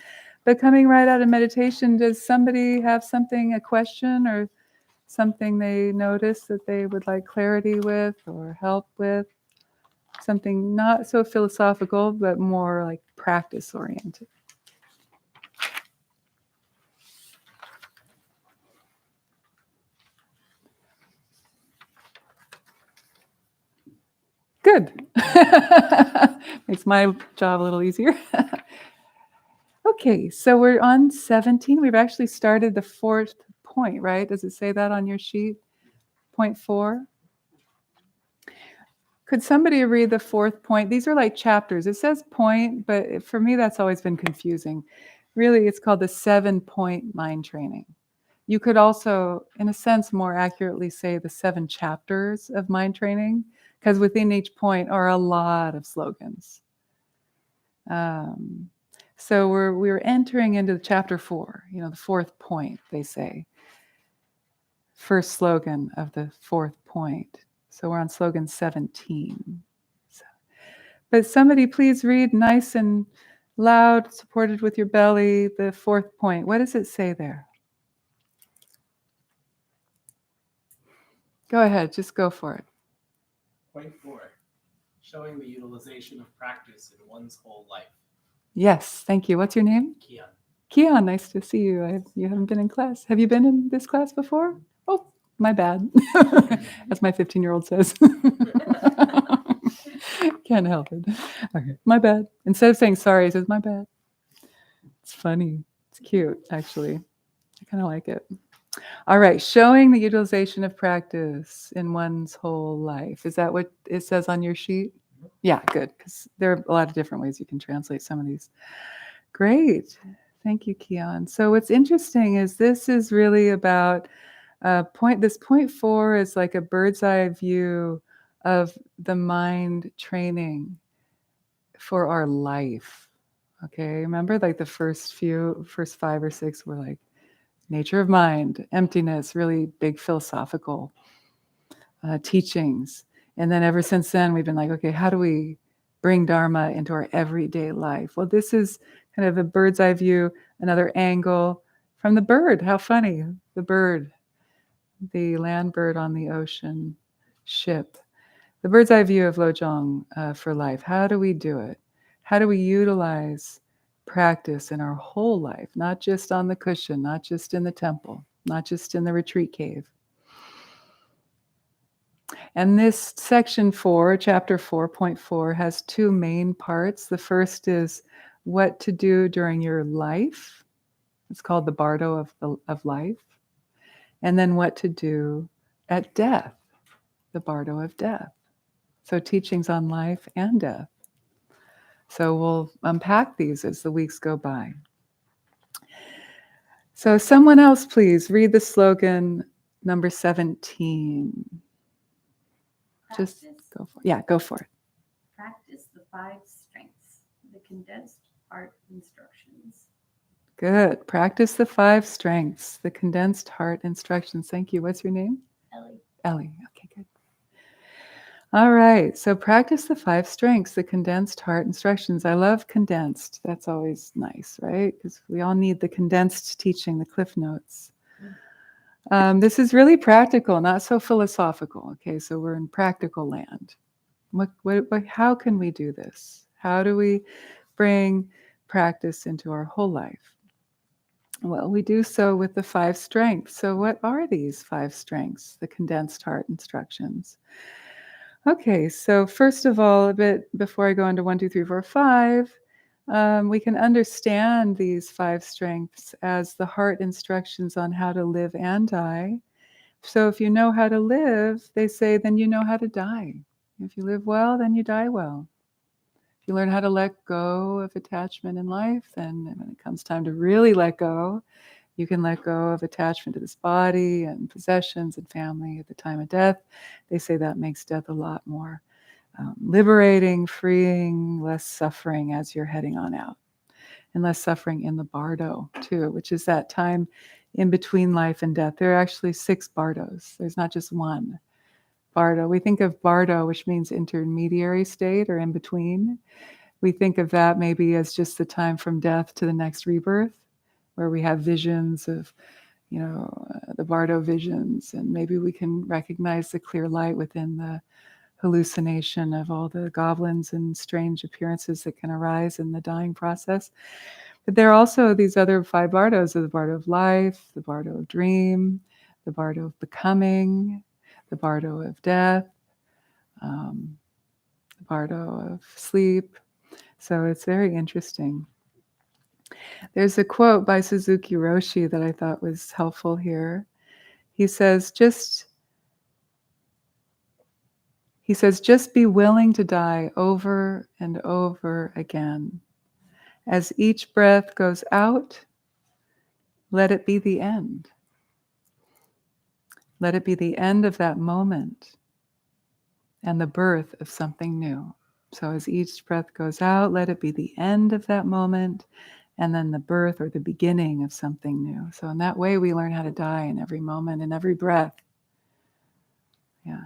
But coming right out of meditation, does somebody have something, a question or something they notice that they would like clarity with or help with? Something not so philosophical, but more like practice oriented. Good. Makes my job a little easier. Okay, so we're on 17. We've actually started the fourth point, right? Does it say that on your sheet? Point 4. Could somebody read the fourth point? These are like chapters. It says point, but for me, that's always been confusing. Really, it's called the 7-point mind training. You could also, in a sense, more accurately say the 7 chapters of mind training, because within each point are a lot of slogans. So we're entering into chapter 4, you know, the fourth point, they say. First slogan of the fourth point. So we're on slogan 17. But somebody please read nice and loud, supported with your belly, the fourth point. What does it say there? Go ahead, just go for it. Point 4, showing the utilization of practice in one's whole life. Yes, thank you. What's your name? Kian. Kian, nice to see you. You haven't been in class. Have you been in this class before? Oh, my bad. As my 15-year-old says. Can't help it. Okay, my bad. Instead of saying sorry, he says, my bad. It's funny. It's cute, actually. I kind of like it. All right, showing the utilization of practice in one's whole life. Is that what it says on your sheet? Yeah, good, because there are a lot of different ways you can translate some of these. Great. Thank you, Kian. So what's interesting is this is really about this point 4 is like a bird's eye view of the mind training for our life. Okay, remember like the first 5 or 6 were like nature of mind, emptiness, really big philosophical teachings. And then ever since then, we've been like, okay, how do we bring Dharma into our everyday life? Well, this is kind of a bird's eye view, another angle from the bird. How funny, the bird, the land bird on the ocean ship. The bird's eye view of Lojong for life. How do we do it? How do we utilize practice in our whole life, not just on the cushion, not just in the temple, not just in the retreat cave? And this section 4, chapter 4.4, has 2 main parts. The first is what to do during your life. It's called the bardo of life. And then what to do at death, the bardo of death. So teachings on life and death. So we'll unpack these as the weeks go by. So someone else, please, read the slogan number 17. Just go for it. Yeah, go for it. Practice the 5 strengths, the condensed heart instructions. Good. Practice the 5 strengths, the condensed heart instructions. Thank you. What's your name? Ellie. Ellie. Okay, good. All right. So practice the 5 strengths, the condensed heart instructions. I love condensed. That's always nice, right? Because we all need the condensed teaching, the cliff notes. This is really practical, not so philosophical. Okay, so we're in practical land. How can we do this? How do we bring practice into our whole life? Well, we do so with the 5 strengths. So what are these 5 strengths, the condensed heart instructions? Okay, so first of all, a bit before I go into 1, 2, 3, 4, 5, we can understand these 5 strengths as the heart instructions on how to live and die. So if you know how to live, they say, then you know how to die. If you live well, then you die well. If you learn how to let go of attachment in life, then when it comes time to really let go, you can let go of attachment to this body and possessions and family at the time of death. They say that makes death a lot more liberating, freeing, less suffering as you're heading on out. And less suffering in the bardo too, which is that time in between life and death. There are actually 6 bardos. There's not just one bardo. We think of bardo, which means intermediary state or in between. We think of that maybe as just the time from death to the next rebirth, where we have visions of, the bardo visions, and maybe we can recognize the clear light within the hallucination of all the goblins and strange appearances that can arise in the dying process. But there are also these other 5 bardos, the bardo of life, the bardo of dream, the bardo of becoming, the bardo of death, the bardo of sleep. So it's very interesting. There's a quote by Suzuki Roshi that I thought was helpful here. He says, just be willing to die over and over again. As each breath goes out, let it be the end. Let it be the end of that moment and the birth of something new. So as each breath goes out, let it be the end of that moment and then the birth or the beginning of something new. So in that way, we learn how to die in every moment, in every breath. Yeah.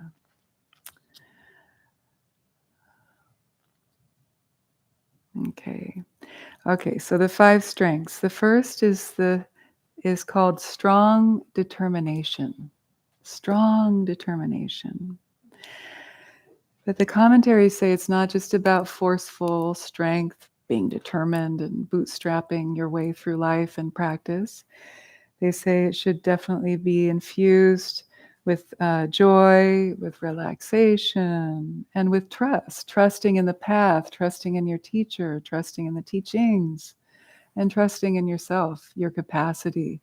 Okay, so the 5 strengths. The first is called strong determination. Strong determination. But the commentaries say it's not just about forceful strength, being determined and bootstrapping your way through life and practice. They say it should definitely be infused with joy, with relaxation, and with trust. Trusting in the path, trusting in your teacher, trusting in the teachings, and trusting in yourself, your capacity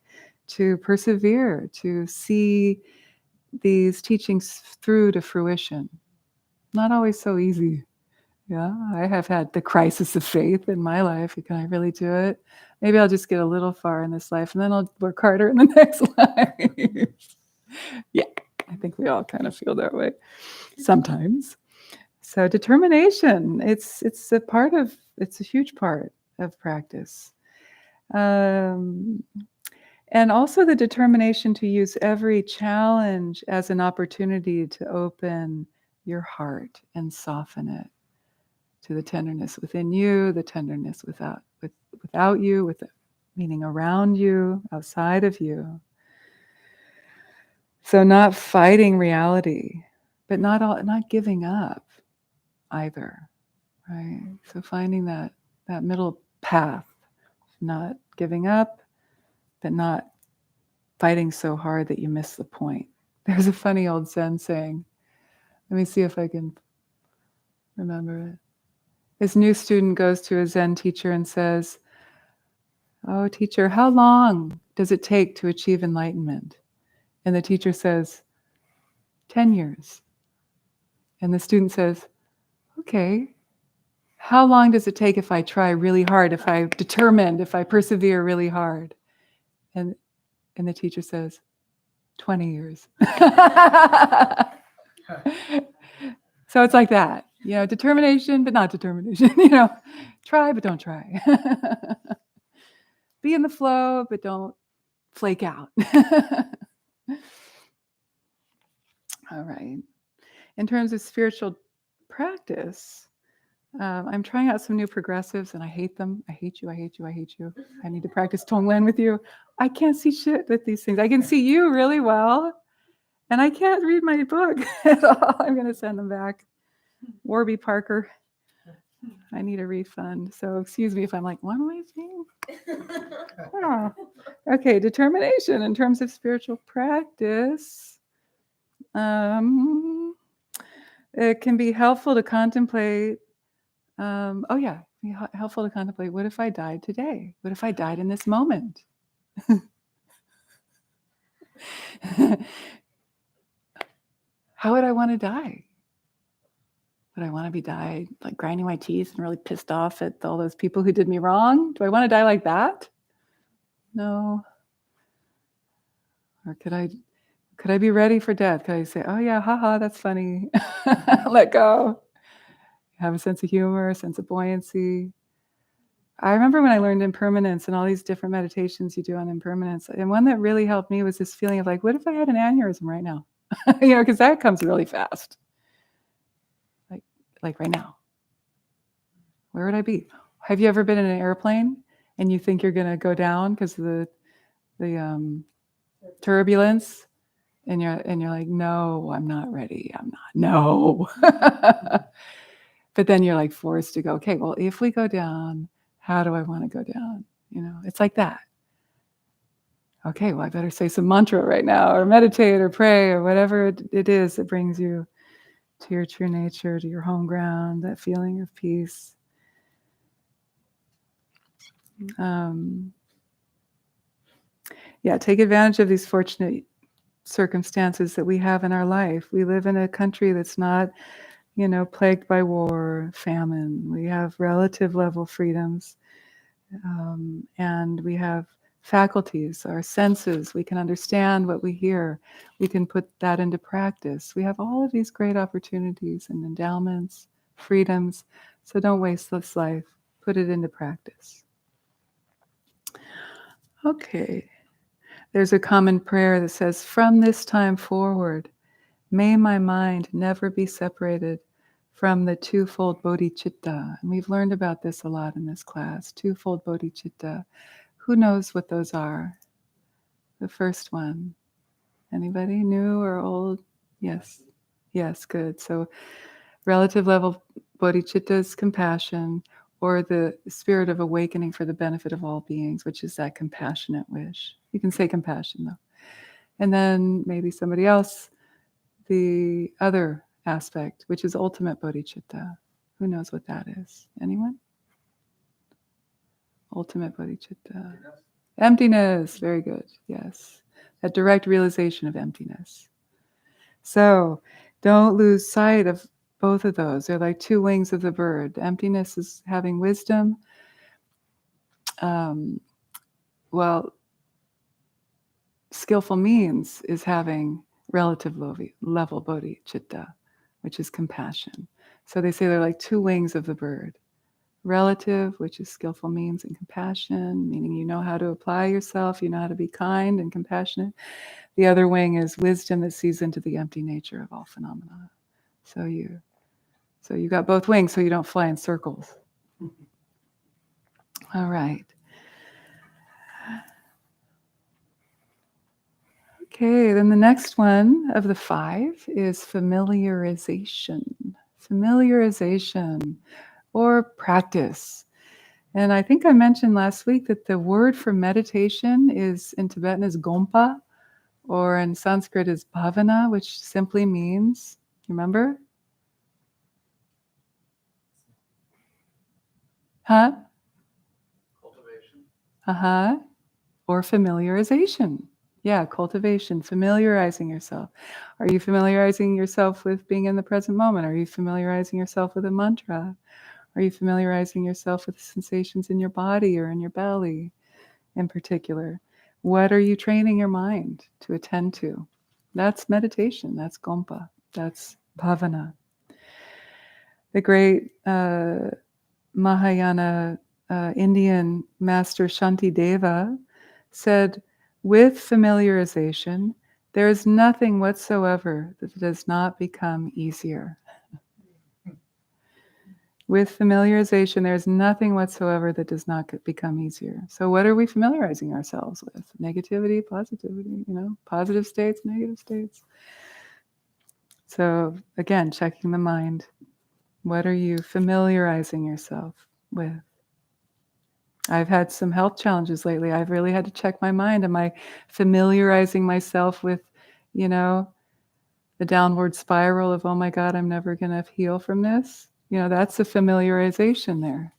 to persevere, to see these teachings through to fruition. Not always so easy. Yeah, I have had the crisis of faith in my life. Can I really do it? Maybe I'll just get a little far in this life and then I'll work harder in the next life. Yeah, I think we all kind of feel that way sometimes. So determination, it's a huge part of practice. And also the determination to use every challenge as an opportunity to open your heart and soften it to the tenderness within you, the tenderness without you, meaning around you, outside of you. So not fighting reality, but not giving up either, right? So finding that middle path, not giving up, but not fighting so hard that you miss the point. There's a funny old Zen saying. Let me see if I can remember it. This new student goes to a Zen teacher and says, "Oh, teacher, how long does it take to achieve enlightenment?" And the teacher says, 10 years. And the student says, "Okay, how long does it take if I try really hard, if I'm determined, if I persevere really hard?" And the teacher says, 20 years. So it's like that, determination, but not determination, try, but don't try. Be in the flow, but don't flake out. All right. In terms of spiritual practice, I'm trying out some new progressives and I hate them. I hate you, I hate you, I hate you. I need to practice Tonglen with you. I can't see shit with these things. I can see you really well. And I can't read my book at all. I'm going to send them back. Warby Parker, I need a refund. So excuse me if I'm like, what am I saying? Oh. Okay, determination in terms of spiritual practice. It can be helpful to contemplate. Helpful to contemplate. What if I died today? What if I died in this moment? How would I want to die? Would I want to be died like grinding my teeth and really pissed off at all those people who did me wrong? Do I want to die like that? No. Or could I be ready for death? Could I say, "Oh yeah, haha, that's funny." Let go. Have a sense of humor, a sense of buoyancy. I remember when I learned impermanence and all these different meditations you do on impermanence, and one that really helped me was this feeling of like, what if I had an aneurysm right now? Because that comes really fast. Like right now. Where would I be? Have you ever been in an airplane and you think you're going to go down because of the turbulence, and you're like, no, I'm not ready. I'm not. No. But then you're like forced to go, okay, well, if we go down, how do I want to go down? It's like that. Okay, well, I better say some mantra right now, or meditate, or pray, or whatever it is that brings you to your true nature, to your home ground, that feeling of peace. Take advantage of these fortunate circumstances that we have in our life. We live in a country that's not, plagued by war, famine. We have relative level freedoms, and we have faculties, our senses. We can understand what we hear. We can put that into practice. We have all of these great opportunities and endowments, freedoms. So don't waste this life. Put it into practice. Okay. There's a common prayer that says, "From this time forward, may my mind never be separated from the twofold bodhicitta." And we've learned about this a lot in this class. Twofold bodhicitta. Who knows what those are? The first one. Anybody new or old? Yes. Yes, good. So relative level bodhicitta is compassion, or the spirit of awakening for the benefit of all beings, which is that compassionate wish. You can say compassion though. And then maybe somebody else, the other aspect, which is ultimate bodhicitta. Who knows what that is? Anyone? Ultimate bodhicitta. Emptiness. Very good. Yes. That direct realization of emptiness. So don't lose sight of both of those. They're like two wings of the bird. Emptiness is having wisdom. Well, skillful means is having relative level bodhicitta, which is compassion. So they say they're like two wings of the bird. Relative, which is skillful means, and compassion, meaning you know how to apply yourself, you know how to be kind and compassionate. The other wing is wisdom that sees into the empty nature of all phenomena. So you got both wings so you don't fly in circles. All right. Okay, then the next one of the 5 is familiarization. Familiarization or practice. And I think I mentioned last week that the word for meditation is in Tibetan is gompa, or in Sanskrit is bhavana, which simply means, remember? Huh? Cultivation. Or familiarization. Yeah, cultivation, familiarizing yourself. Are you familiarizing yourself with being in the present moment? Are you familiarizing yourself with a mantra? Are you familiarizing yourself with the sensations in your body or in your belly in particular? What are you training your mind to attend to? That's meditation. That's gompa. That's bhavana. The great Mahayana Indian master Shantideva said, with familiarization, there is nothing whatsoever that does not become easier. With familiarization, there's nothing whatsoever that does not become easier. So what are we familiarizing ourselves with? Negativity, positivity, positive states, negative states. So again, checking the mind. What are you familiarizing yourself with? I've had some health challenges lately. I've really had to check my mind. Am I familiarizing myself with, the downward spiral of, oh my God, I'm never going to heal from this? That's a familiarization there.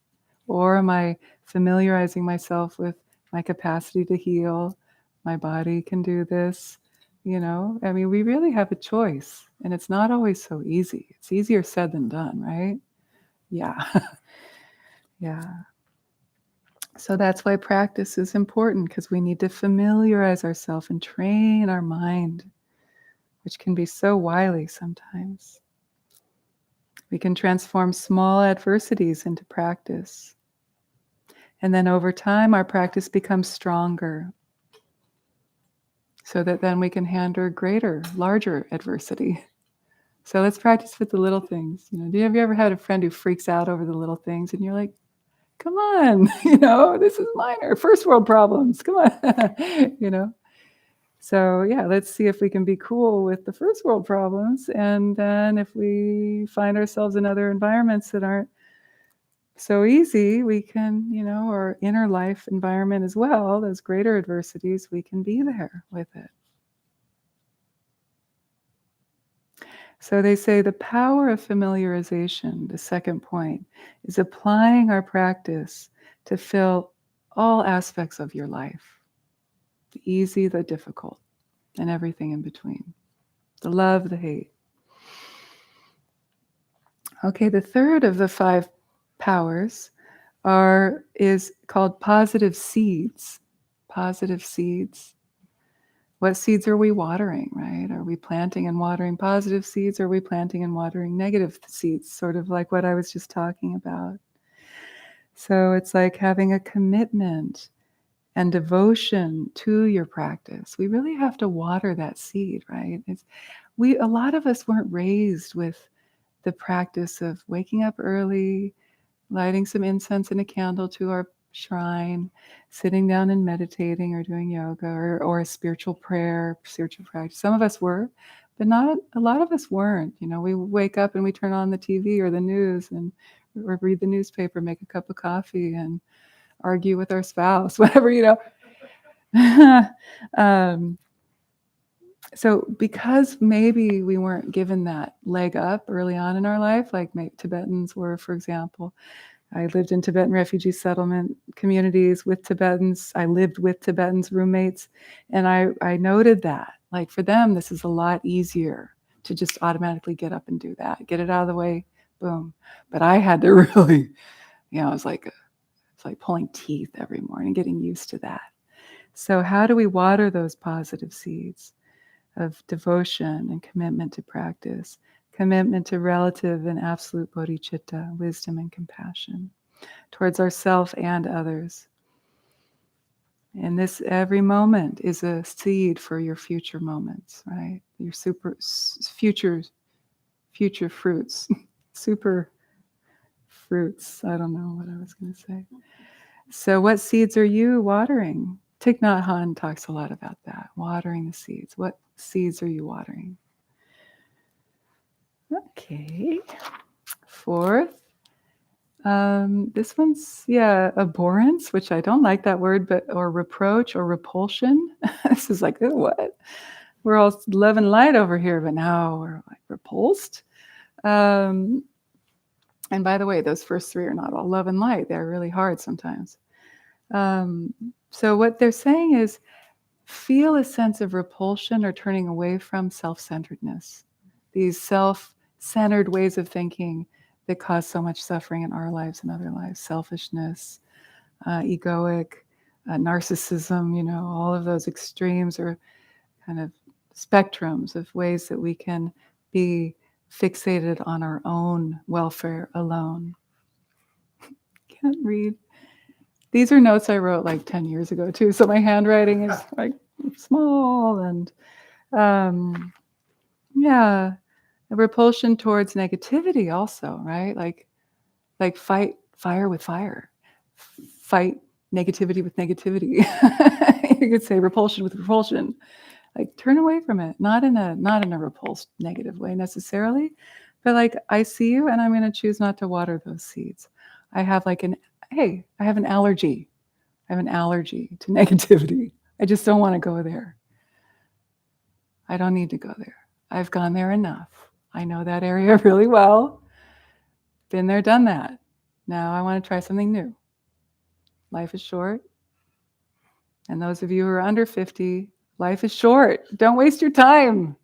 Or am I familiarizing myself with my capacity to heal? My body can do this. We really have a choice. And it's not always so easy. It's easier said than done, right? Yeah. Yeah. So that's why practice is important, because we need to familiarize ourselves and train our mind, which can be so wily sometimes. We can transform small adversities into practice. And then over time, our practice becomes stronger, so that then we can handle greater, larger adversity. So let's practice with the little things. Have you ever had a friend who freaks out over the little things and you're like, come on, this is minor, first world problems, come on, So yeah, let's see if we can be cool with the first world problems. And then if we find ourselves in other environments that aren't so easy, we can, our inner life environment as well, those greater adversities, we can be there with it. So they say the power of familiarization, the second point, is applying our practice to fill all aspects of your life. The easy, the difficult, and everything in between. The love, the hate. Okay, the third of the 5 powers is called positive seeds. Positive seeds. What seeds are we watering, right? Are we planting and watering positive seeds? Or are we planting and watering negative seeds? Sort of like what I was just talking about. So it's like having a commitment and devotion to your practice. We really have to water that seed, right? A lot of us weren't raised with the practice of waking up early, lighting some incense and a candle to our shrine, sitting down and meditating or doing yoga or a spiritual prayer, spiritual practice. Some of us were, but not a lot of us weren't. We wake up and we turn on the TV or the news or read the newspaper, make a cup of coffee and argue with our spouse, whatever. So because maybe we weren't given that leg up early on in our life, like Tibetans were, for example. I lived in Tibetan refugee settlement communities with Tibetans. I lived with Tibetans roommates. And I noted that, like for them, this is a lot easier to just automatically get up and do that, get it out of the way, boom. But I had to really, it's like pulling teeth every morning, getting used to that. So how do we water those positive seeds of devotion and commitment to practice, commitment to relative and absolute bodhicitta, wisdom and compassion towards ourselves and others? And this every moment is a seed for your future moments, right? Your future fruits, super fruits. I don't know what I was going to say. So what seeds are you watering? Thich Nhat Hanh talks a lot about that, watering the seeds. What seeds are you watering? Okay. Fourth. This one's, abhorrence, which I don't like that word, or reproach or repulsion. This is like, what? We're all love and light over here, but now we're like repulsed. And by the way, those first three are not all love and light. They're really hard sometimes. So what they're saying is, feel a sense of repulsion or turning away from self-centeredness. These self-centered ways of thinking that cause so much suffering in our lives and other lives. Selfishness, egoic, narcissism, all of those extremes are kind of spectrums of ways that we can be fixated on our own welfare alone. Can't read. These are notes I wrote like 10 years ago too, so my handwriting is like small and a repulsion towards negativity also, right? Like fight fire with fire, fight negativity with negativity. You could say repulsion with repulsion. Like turn away from it, not in a repulsed negative way necessarily, but like I see you and I'm going to choose not to water those seeds. I have I have an allergy. I have an allergy to negativity. I just don't want to go there. I don't need to go there. I've gone there enough. I know that area really well. Been there, done that. Now I want to try something new. Life is short. And those of you who are under 50, life is short. Don't waste your time.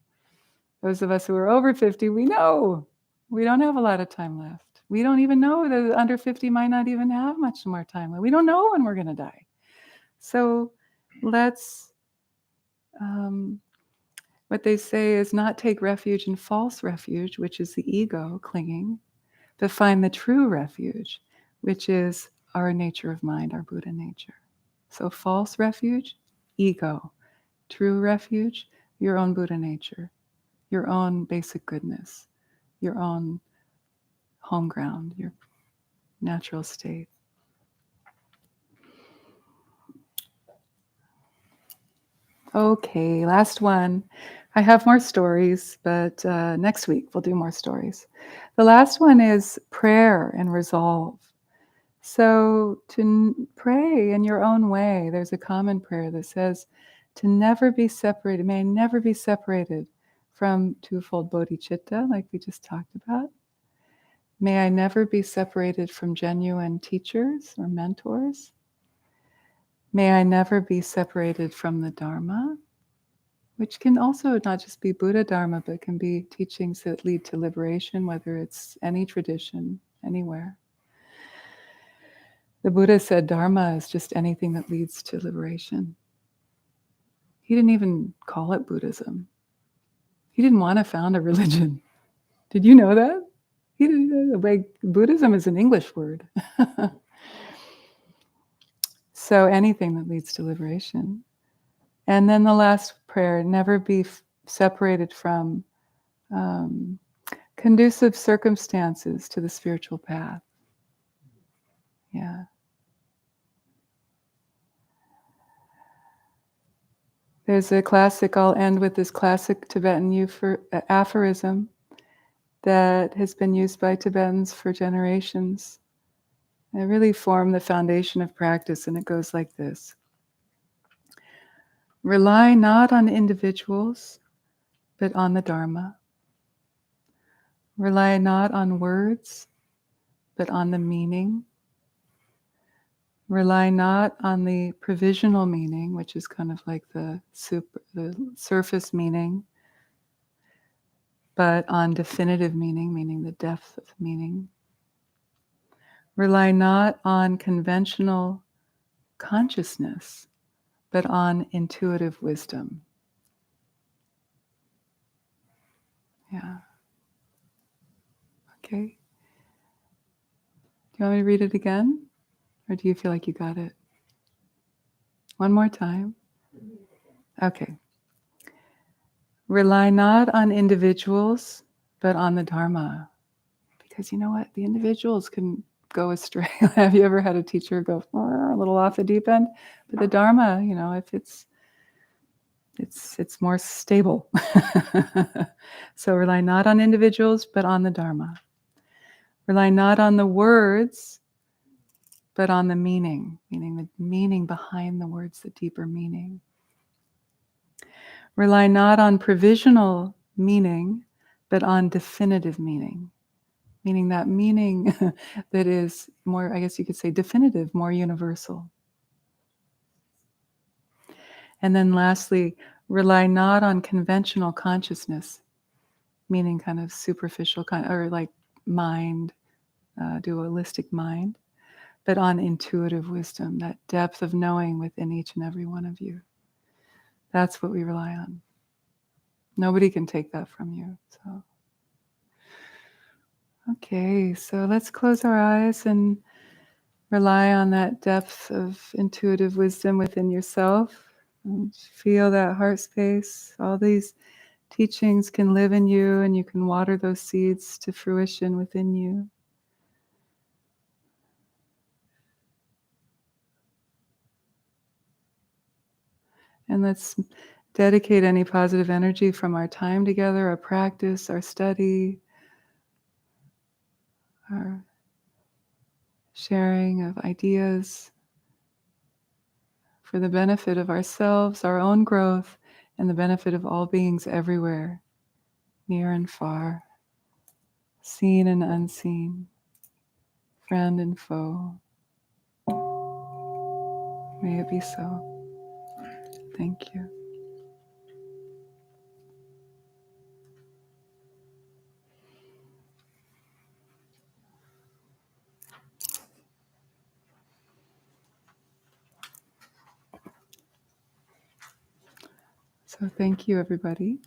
Those of us who are over 50, we know we don't have a lot of time left. We don't even know that under 50 might not even have much more time left. We don't know when we're going to die. So let's, what they say is not take refuge in false refuge, which is the ego clinging, but find the true refuge, which is our nature of mind, our Buddha nature. So false refuge, ego. True refuge, your own Buddha nature, your own basic goodness, your own home ground, your natural state. Okay, last one. I have more stories, but next week we'll do more stories. The last one is prayer and resolve. So to pray in your own way, there's a common prayer that says to never be separated, may I never be separated from twofold bodhicitta, like we just talked about. May I never be separated from genuine teachers or mentors. May I never be separated from the Dharma, which can also not just be Buddha Dharma, but can be teachings that lead to liberation, whether it's any tradition, anywhere. The Buddha said Dharma is just anything that leads to liberation. He didn't even call it Buddhism. He didn't want to found a religion. Did you know that? Buddhism is an English word. So anything that leads to liberation. And then the last prayer, never be separated from conducive circumstances to the spiritual path. Yeah. There's a classic, I'll end with this classic Tibetan aphorism that has been used by Tibetans for generations. It really formed the foundation of practice, and it goes like this. Rely not on individuals, but on the Dharma. Rely not on words, but on the meaning. Rely not on the provisional meaning, which is kind of like the surface meaning, but on definitive meaning, meaning the depth of meaning. Rely not on conventional consciousness, but on intuitive wisdom. Yeah. Okay. Do you want me to read it again? Or do you feel like you got it? One more time. Okay. Rely not on individuals, but on the Dharma. Because you know what? The individuals can go astray. Have you ever had a teacher go a little off the deep end? But the Dharma, if it's more stable. So rely not on individuals, but on the Dharma. Rely not on the words, but on the meaning, meaning the meaning behind the words, the deeper meaning. Rely not on provisional meaning, but on definitive meaning, meaning that meaning that is more, I guess you could say, definitive, more universal. And then lastly, rely not on conventional consciousness, meaning kind of superficial, or like mind, dualistic mind, but on intuitive wisdom, that depth of knowing within each and every one of you. That's what we rely on. Nobody can take that from you. So, okay, so let's close our eyes and rely on that depth of intuitive wisdom within yourself. And feel that heart space. All these teachings can live in you, and you can water those seeds to fruition within you. And let's dedicate any positive energy from our time together, our practice, our study, our sharing of ideas for the benefit of ourselves, our own growth, and the benefit of all beings everywhere, near and far, seen and unseen, friend and foe. May it be so. Thank you. So thank you, everybody.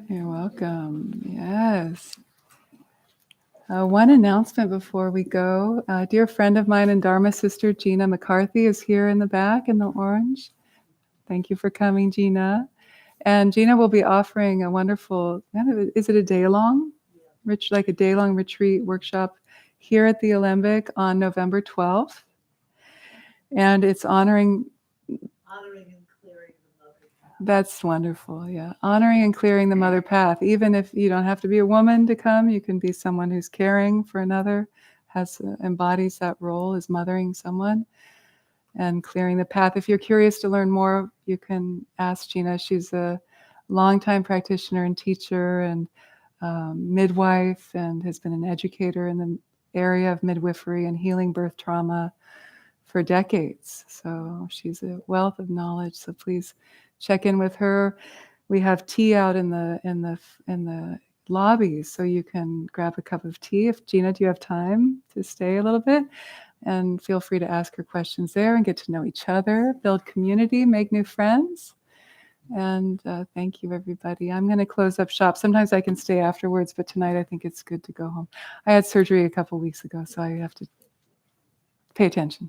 You're welcome. Yes. One announcement before we go. A dear friend of mine and Dharma sister, Gina McCarthy, is here in the back in the orange. Thank you for coming, Gina. And Gina will be offering a wonderful, is it a day-long? Like a day-long retreat workshop here at the Alembic on November 12th. And it's honoring and clearing the mother path. That's wonderful, yeah. Honoring and clearing the mother path. Even if you don't have to be a woman to come, you can be someone who's caring for another, embodies that role as mothering someone and clearing the path. If you're curious to learn more, you can ask Gina. She's a longtime practitioner and teacher and midwife, and has been an educator in the area of midwifery and healing birth trauma for decades. So she's a wealth of knowledge. So please check in with her. We have tea out in the lobby, so you can grab a cup of tea. If Gina, do you have time to stay a little bit? And feel free to ask her questions there and get to know each other, build community, make new friends. And thank you, everybody. I'm going to close up shop. Sometimes I can stay afterwards, but tonight I think it's good to go home. I had surgery a couple weeks ago, so I have to pay attention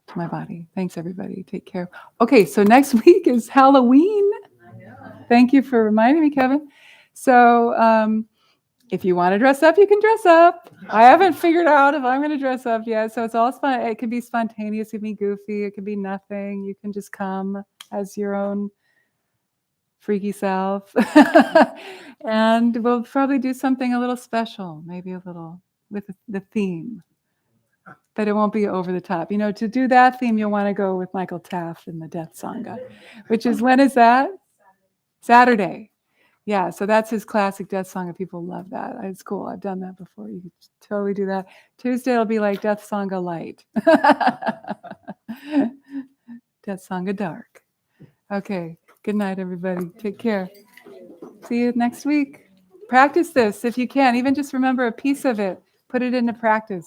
to my body. Thanks, everybody. Take care. Okay, so next week is Halloween. I know. Thank you for reminding me, Kevin. So if you want to dress up, you can dress up. I haven't figured out if I'm going to dress up yet. So it's all fun. It can be spontaneous. It can be goofy. It can be nothing. You can just come as your own freaky self. And we'll probably do something a little special, maybe a little with the theme. But it won't be over the top. To do that theme, you'll want to go with Michael Taft and the Death Sangha, which is, when is that? Saturday. Yeah, so that's his classic Death Sangha. People love that. It's cool. I've done that before. You can totally do that. Tuesday will be like Death Sangha light. Death Sangha dark. Okay. Good night, everybody. Take care. See you next week. Practice this if you can. Even just remember a piece of it. Put it into practice.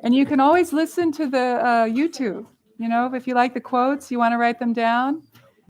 And you can always listen to the YouTube. You know, if you like the quotes, you want to write them down.